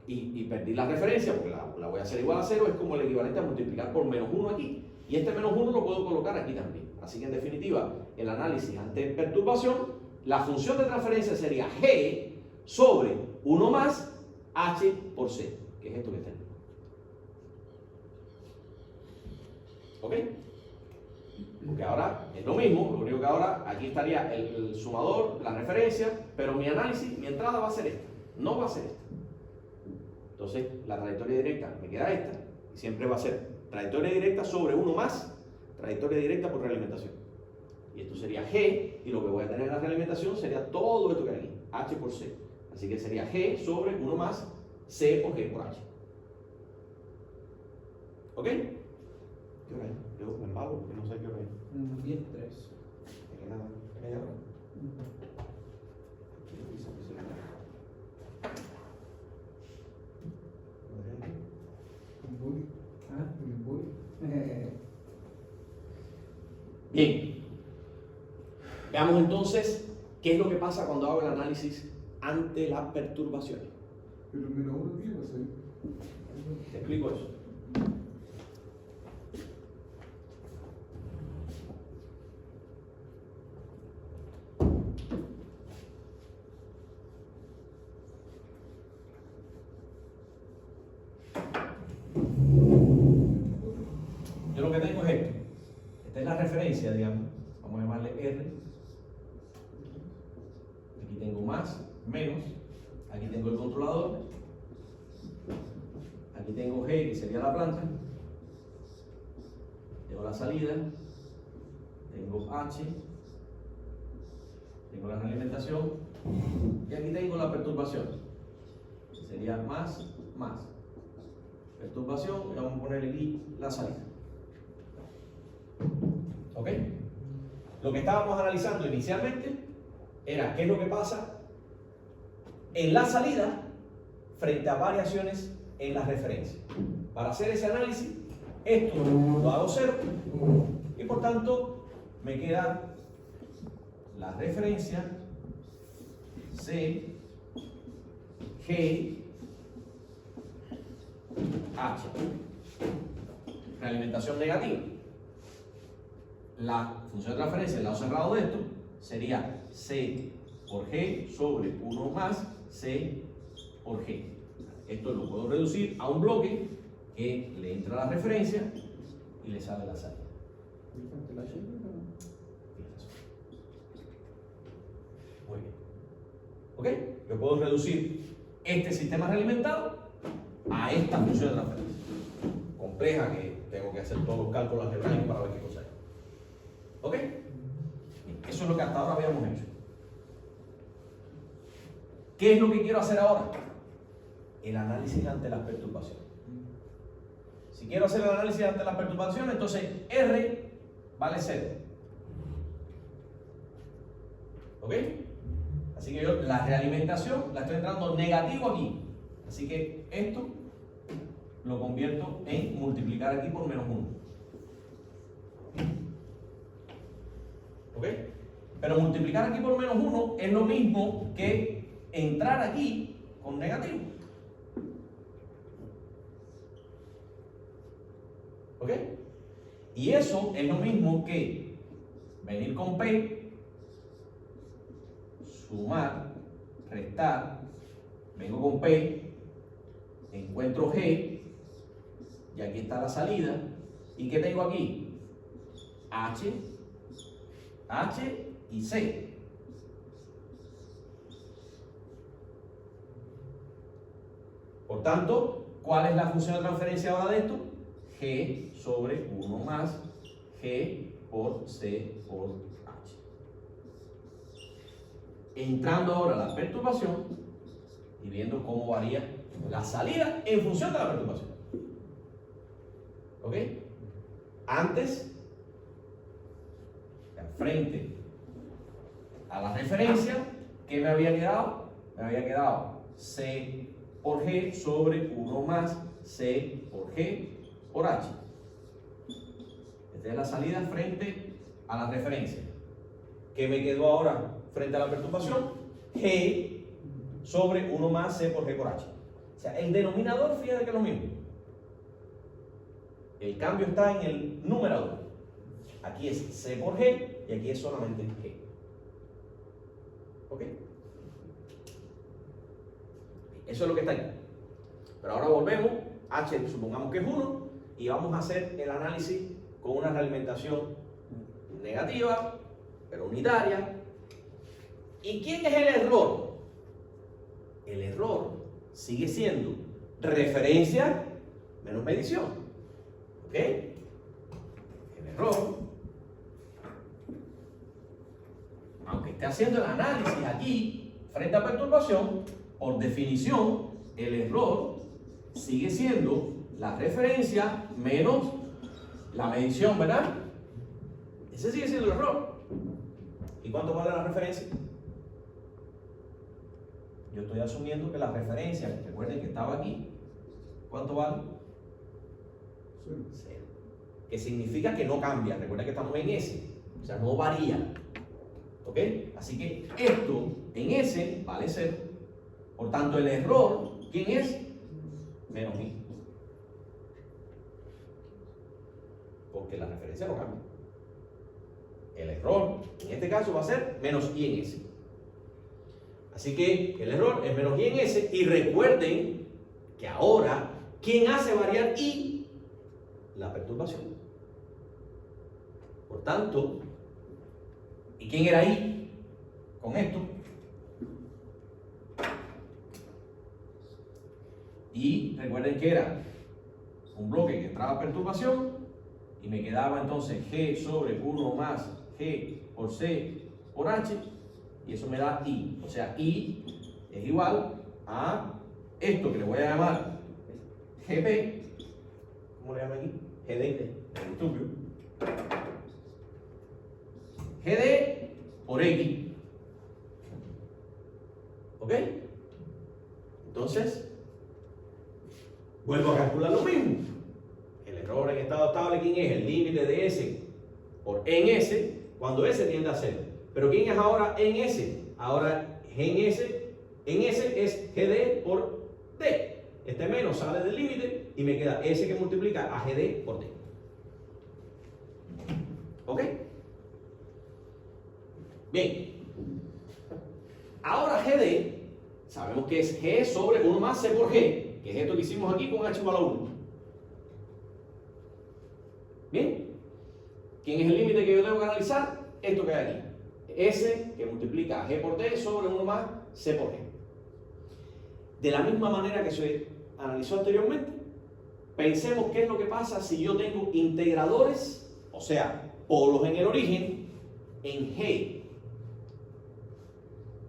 y perdí la referencia porque la voy a hacer igual a 0, es como el equivalente a multiplicar por menos 1 aquí. Y este menos 1 lo puedo colocar aquí también. Así que en definitiva, el análisis ante perturbación, la función de transferencia sería G sobre 1 más H por C, que es esto que tenemos. ¿Ok? Porque ahora es lo mismo, lo único que ahora aquí estaría el sumador, la referencia, pero mi análisis, mi entrada va a ser esta, no va a ser esta. Entonces, la trayectoria directa me queda esta, y siempre va a ser trayectoria directa sobre 1 más trayectoria directa por realimentación. Y esto sería G, y lo que voy a tener en la realimentación sería todo esto que hay aquí, H por C. Así que sería G sobre 1 más C por G por H. ¿Ok? ¿Qué hora es? Yo me embalo porque no sé qué hora es.
10:03.
Media hora. Bien, veamos entonces qué es lo que pasa cuando hago el análisis ante las perturbaciones.
Pero menos 1, ¿qué va a ser?
Te explico eso. Yo lo que tengo es esto. Esta es la referencia, digamos. Vamos a llamarle R. Aquí tengo más, menos. Aquí tengo el controlador. Aquí tengo G, que sería la planta. Tengo la salida. Tengo H. Tengo la realimentación. Y aquí tengo la perturbación. Sería más, más. Perturbación, y vamos a poner aquí la salida. ¿Ok? Lo que estábamos analizando inicialmente era qué es lo que pasa en la salida frente a variaciones en la referencia. Para hacer ese análisis, esto lo hago cero y por tanto me queda la referencia C, G, H. Realimentación negativa. La función de transferencia, el lado cerrado de esto, sería C por G sobre 1 más C por G. Esto lo puedo reducir a un bloque que le entra la referencia y le sale la salida. Muy bien. ¿Ok? Yo puedo reducir este sistema realimentado a esta función de transferencia. Compleja, que tengo que hacer todos los cálculos algebraicos para ver qué cosa es. ¿Ok? Eso es lo que hasta ahora habíamos hecho. ¿Qué es lo que quiero hacer ahora? El análisis ante las perturbaciones. Si quiero hacer el análisis ante las perturbaciones, entonces R vale 0. ¿Ok? Así que yo la realimentación la estoy entrando negativo aquí. Así que esto lo convierto en multiplicar aquí por menos 1. ¿Ok? Pero multiplicar aquí por menos 1 es lo mismo que entrar aquí con negativo. ¿Ok? Y eso es lo mismo que venir con P, sumar, restar, vengo con P, encuentro G, y aquí está la salida. ¿Y qué tengo aquí? H, H y C. Por tanto, ¿cuál es la función de transferencia ahora de esto? G sobre 1 más G por C por H. Entrando ahora a la perturbación y viendo cómo varía la salida en función de la perturbación. ¿Ok? Antes, frente a la referencia, ¿qué me había quedado? Me había quedado C por G sobre 1 más C por G por H. Esta es la salida frente a la referencia. ¿Qué me quedó ahora frente a la perturbación? G sobre 1 más C por G por H. O sea, el denominador, fíjate que es lo mismo. El cambio está en el numerador. Aquí es C por G y aquí es solamente G. ¿Ok? Eso es lo que está ahí. Pero ahora volvemos. H supongamos que es 1 y vamos a hacer el análisis con una realimentación negativa, pero unitaria. ¿Y quién es el error? El error sigue siendo referencia menos medición. ¿Ok? El error, aunque esté haciendo el análisis aquí frente a perturbación, por definición, el error sigue siendo la referencia menos la medición, ¿verdad? Ese sigue siendo el error. ¿Y cuánto vale la referencia? Yo estoy asumiendo que la referencia, recuerden que estaba aquí, ¿cuánto vale? 0. Que significa que no cambia. Recuerden que estamos en S, o sea, no varía. ¿Ok? Así que esto en S vale 0. Por tanto, el error, ¿quién es? Menos I. Porque la referencia no cambia. El error, en este caso, va a ser menos I en S. Así que el error es menos I en S. Y recuerden que ahora, ¿quién hace variar I? La perturbación. Por tanto, ¿y quién era I con esto? Y recuerden que era un bloque que entraba a perturbación y me quedaba entonces G sobre 1 más G por C por H y eso me da I. O sea, I es igual a esto que le voy a llamar GP. ¿Cómo le llaman aquí? GD. El estúpido. GD por X. ¿Ok? Entonces, vuelvo a calcular lo mismo. El error en estado estable, ¿quién es? El límite de S por en S, cuando S tiende a 0. Pero ¿quién es ahora en S? Ahora en S es GD por D. Este menos sale del límite y me queda S que multiplica a GD por D. ¿Ok? Bien. Ahora GD, sabemos que es G sobre 1 más C por G, que es esto que hicimos aquí con H igual a 1. Bien. ¿Quién es el límite que yo tengo que analizar? Esto que hay aquí. S que multiplica a G por D sobre 1 más C por G. De la misma manera que se analizó anteriormente, pensemos qué es lo que pasa si yo tengo integradores, o sea, polos en el origen, en G.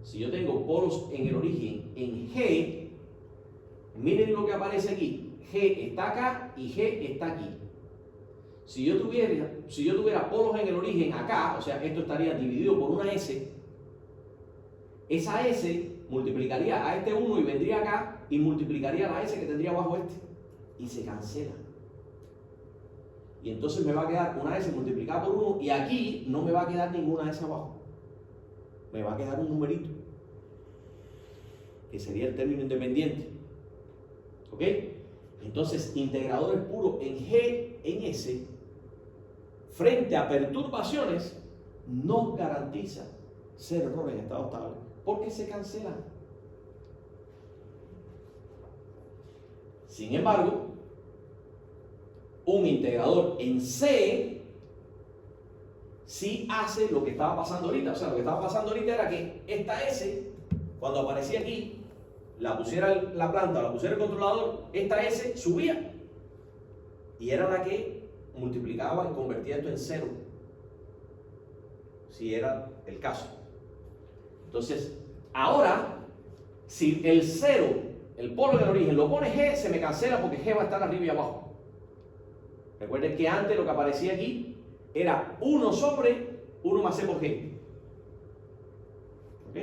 Si yo tengo polos en el origen en G, miren lo que aparece aquí. G está acá y G está aquí. Si yo tuviera polos en el origen acá, o sea, esto estaría dividido por una S, esa S multiplicaría a este 1 y vendría acá y multiplicaría la S que tendría abajo este. Y se cancela. Y entonces me va a quedar una S multiplicada por 1 y aquí no me va a quedar ninguna S abajo. Me va a quedar un numerito, que sería el término independiente. ¿Ok? Entonces, integradores puros en G, en S, frente a perturbaciones, no garantiza ser error en estado estable, porque se cancelan. Sin embargo, un integrador en C sí hace lo que estaba pasando ahorita. O sea, lo que estaba pasando ahorita era que esta S, cuando aparecía aquí, la pusiera la planta, la pusiera el controlador, esta S subía y era la que multiplicaba y convertía esto en 0, si era el caso. Entonces, ahora, si el 0, el polo del origen, lo pone G, se me cancela porque G va a estar arriba y abajo. Recuerden que antes lo que aparecía aquí era 1 sobre 1 más C por G. ¿Ok?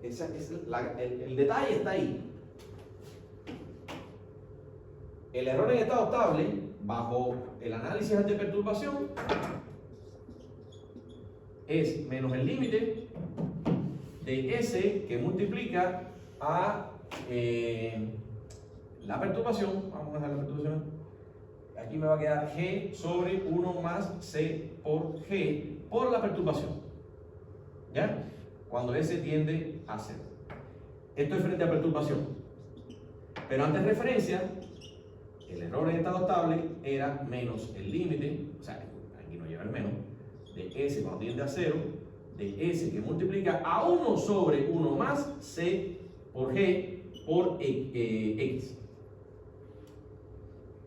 El detalle está ahí. El error en estado estable, bajo el análisis ante perturbación, es menos el límite de S que multiplica a la perturbación. Vamos a dejar la perturbación. Aquí me va a quedar G sobre 1 más C por G por la perturbación. ¿Ya? Cuando S tiende a 0. Esto es frente a perturbación. Pero antes de referencia, el error en estado estable era menos el límite, o sea, aquí no lleva el menos, de S cuando tiende a 0, de S que multiplica a 1 sobre 1 más C por G por X.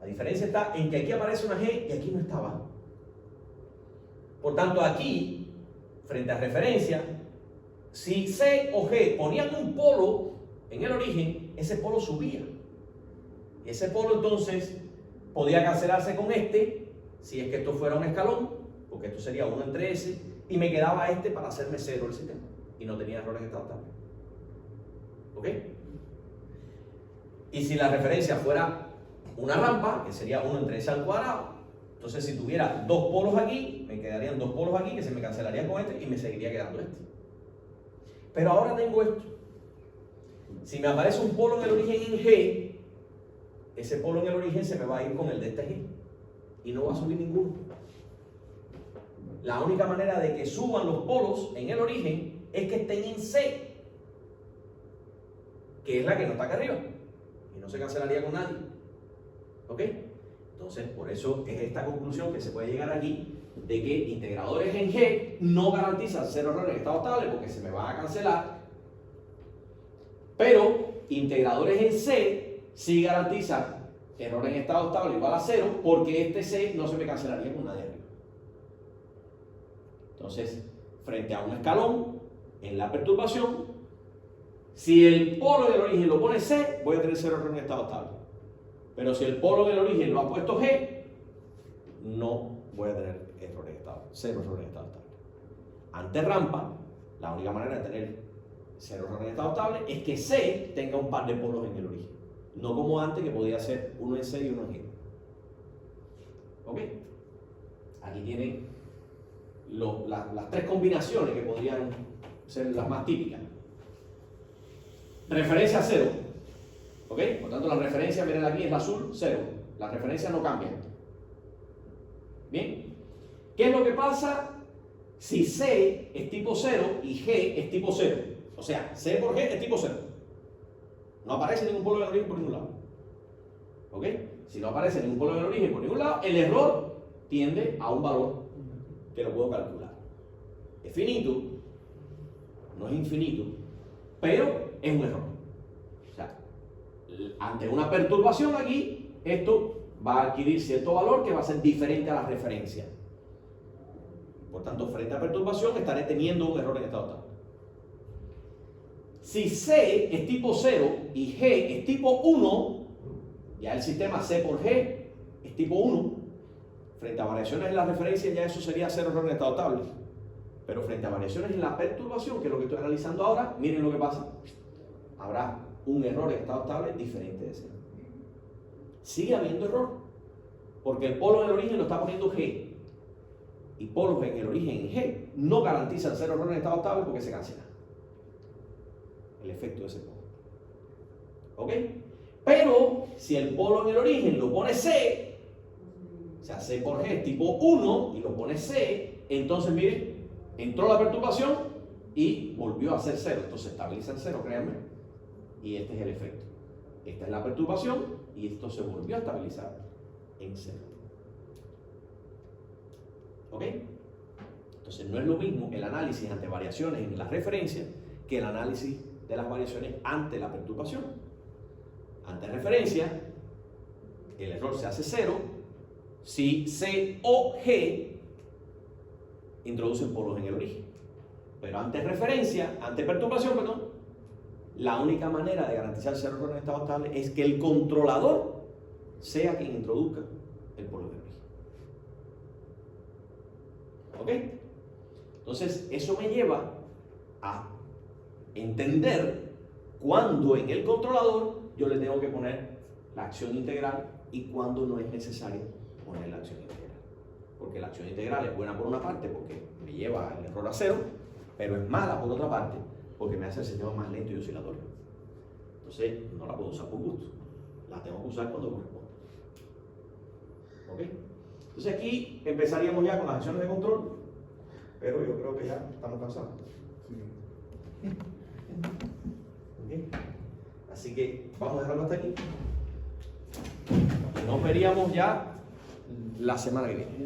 La diferencia está en que aquí aparece una G y aquí no estaba. Por tanto, aquí, frente a referencia, si C o G ponían un polo en el origen, ese polo subía. Y ese polo entonces podía cancelarse con este, si es que esto fuera un escalón, porque esto sería 1 entre S, y me quedaba este para hacerme 0 el sistema. Y no tenía error en estado estable. ¿Ok? Y si la referencia fuera una rampa, que sería 1 entre S al cuadrado, entonces si tuviera dos polos aquí, me quedarían dos polos aquí que se me cancelarían con este y me seguiría quedando este. Pero ahora tengo esto. Si me aparece un polo en el origen en G, ese polo en el origen se me va a ir con el de este G y no va a subir ninguno. La única manera de que suban los polos en el origen es que estén en C, que es la que no está acá arriba y no se cancelaría con nadie. ¿Ok? Entonces, por eso es esta conclusión que se puede llegar aquí, de que integradores en G no garantizan 0 errores en estado estable porque se me va a cancelar, pero integradores en C sí garantizan error en estado estable igual a 0 porque este C no se me cancelaría con nadie arriba. Entonces, frente a un escalón en la perturbación, si el polo del origen lo pone C, voy a tener 0 error en estado estable. Pero si el polo del origen lo ha puesto G, no voy a tener error en estado, 0 error en estado estable. Ante rampa, la única manera de tener 0 error en estado estable es que C tenga un par de polos en el origen. No como antes que podía ser uno en C y uno en G. ¿Ok? Aquí tienen las tres combinaciones que podrían ser las más típicas. Referencia 0. ¿Ok? Por tanto, la referencia, miren aquí, es la azul, 0. La referencia no cambia. ¿Bien? ¿Qué es lo que pasa si C es tipo 0 y G es tipo 0? O sea, C por G es tipo 0. No aparece ningún polo del origen por ningún lado. ¿Ok? Si no aparece ningún polo del origen por ningún lado, el error tiende a un valor que lo puedo calcular. Es finito, no es infinito, pero es un error. O sea, ante una perturbación aquí, esto va a adquirir cierto valor que va a ser diferente a la referencia. Por tanto, frente a perturbación estaré teniendo un error en estado estable. Si C es tipo 0 y G es tipo 1, ya el sistema C por G es tipo 1. Frente a variaciones en la referencia ya eso sería 0 error en estado estable. Pero frente a variaciones en la perturbación, que es lo que estoy analizando ahora, miren lo que pasa. Habrá un error en estado estable diferente de 0. Sigue habiendo error, porque el polo en el origen lo está poniendo G. Y polos en el origen en G no garantizan 0 error en estado estable porque se cancela el efecto de ese polo. ¿Ok? Pero si el polo en el origen lo pone C, o sea, C por G es tipo 1 y lo pone C, entonces miren, entró la perturbación y volvió a ser 0. Entonces estabiliza en 0, créanme. Y este es el efecto. Esta es la perturbación y esto se volvió a estabilizar en 0. ¿Ok? Entonces no es lo mismo el análisis ante variaciones en la referencia que el análisis de las variaciones ante la perturbación. Ante referencia, el error se hace 0 si C o G introducen polos en el origen. Pero ante referencia, ante perturbación, perdón, la única manera de garantizar 0 error en estado estable es que el controlador sea quien introduzca el polo de origen. ¿Ok? Entonces, eso me lleva a entender cuándo en el controlador yo le tengo que poner la acción integral y cuándo no es necesario poner la acción integral. Porque la acción integral es buena por una parte porque me lleva el error a 0, pero es mala por otra parte porque me hace el sistema más lento y oscilatorio. Entonces, no la puedo usar por gusto. La tengo que usar cuando corresponde. ¿Ok? Entonces aquí empezaríamos ya con las acciones de control, pero yo creo que ya estamos cansados.
Sí.
¿Ok? Así que vamos a dejarlo hasta aquí. Nos veríamos ya la semana que viene.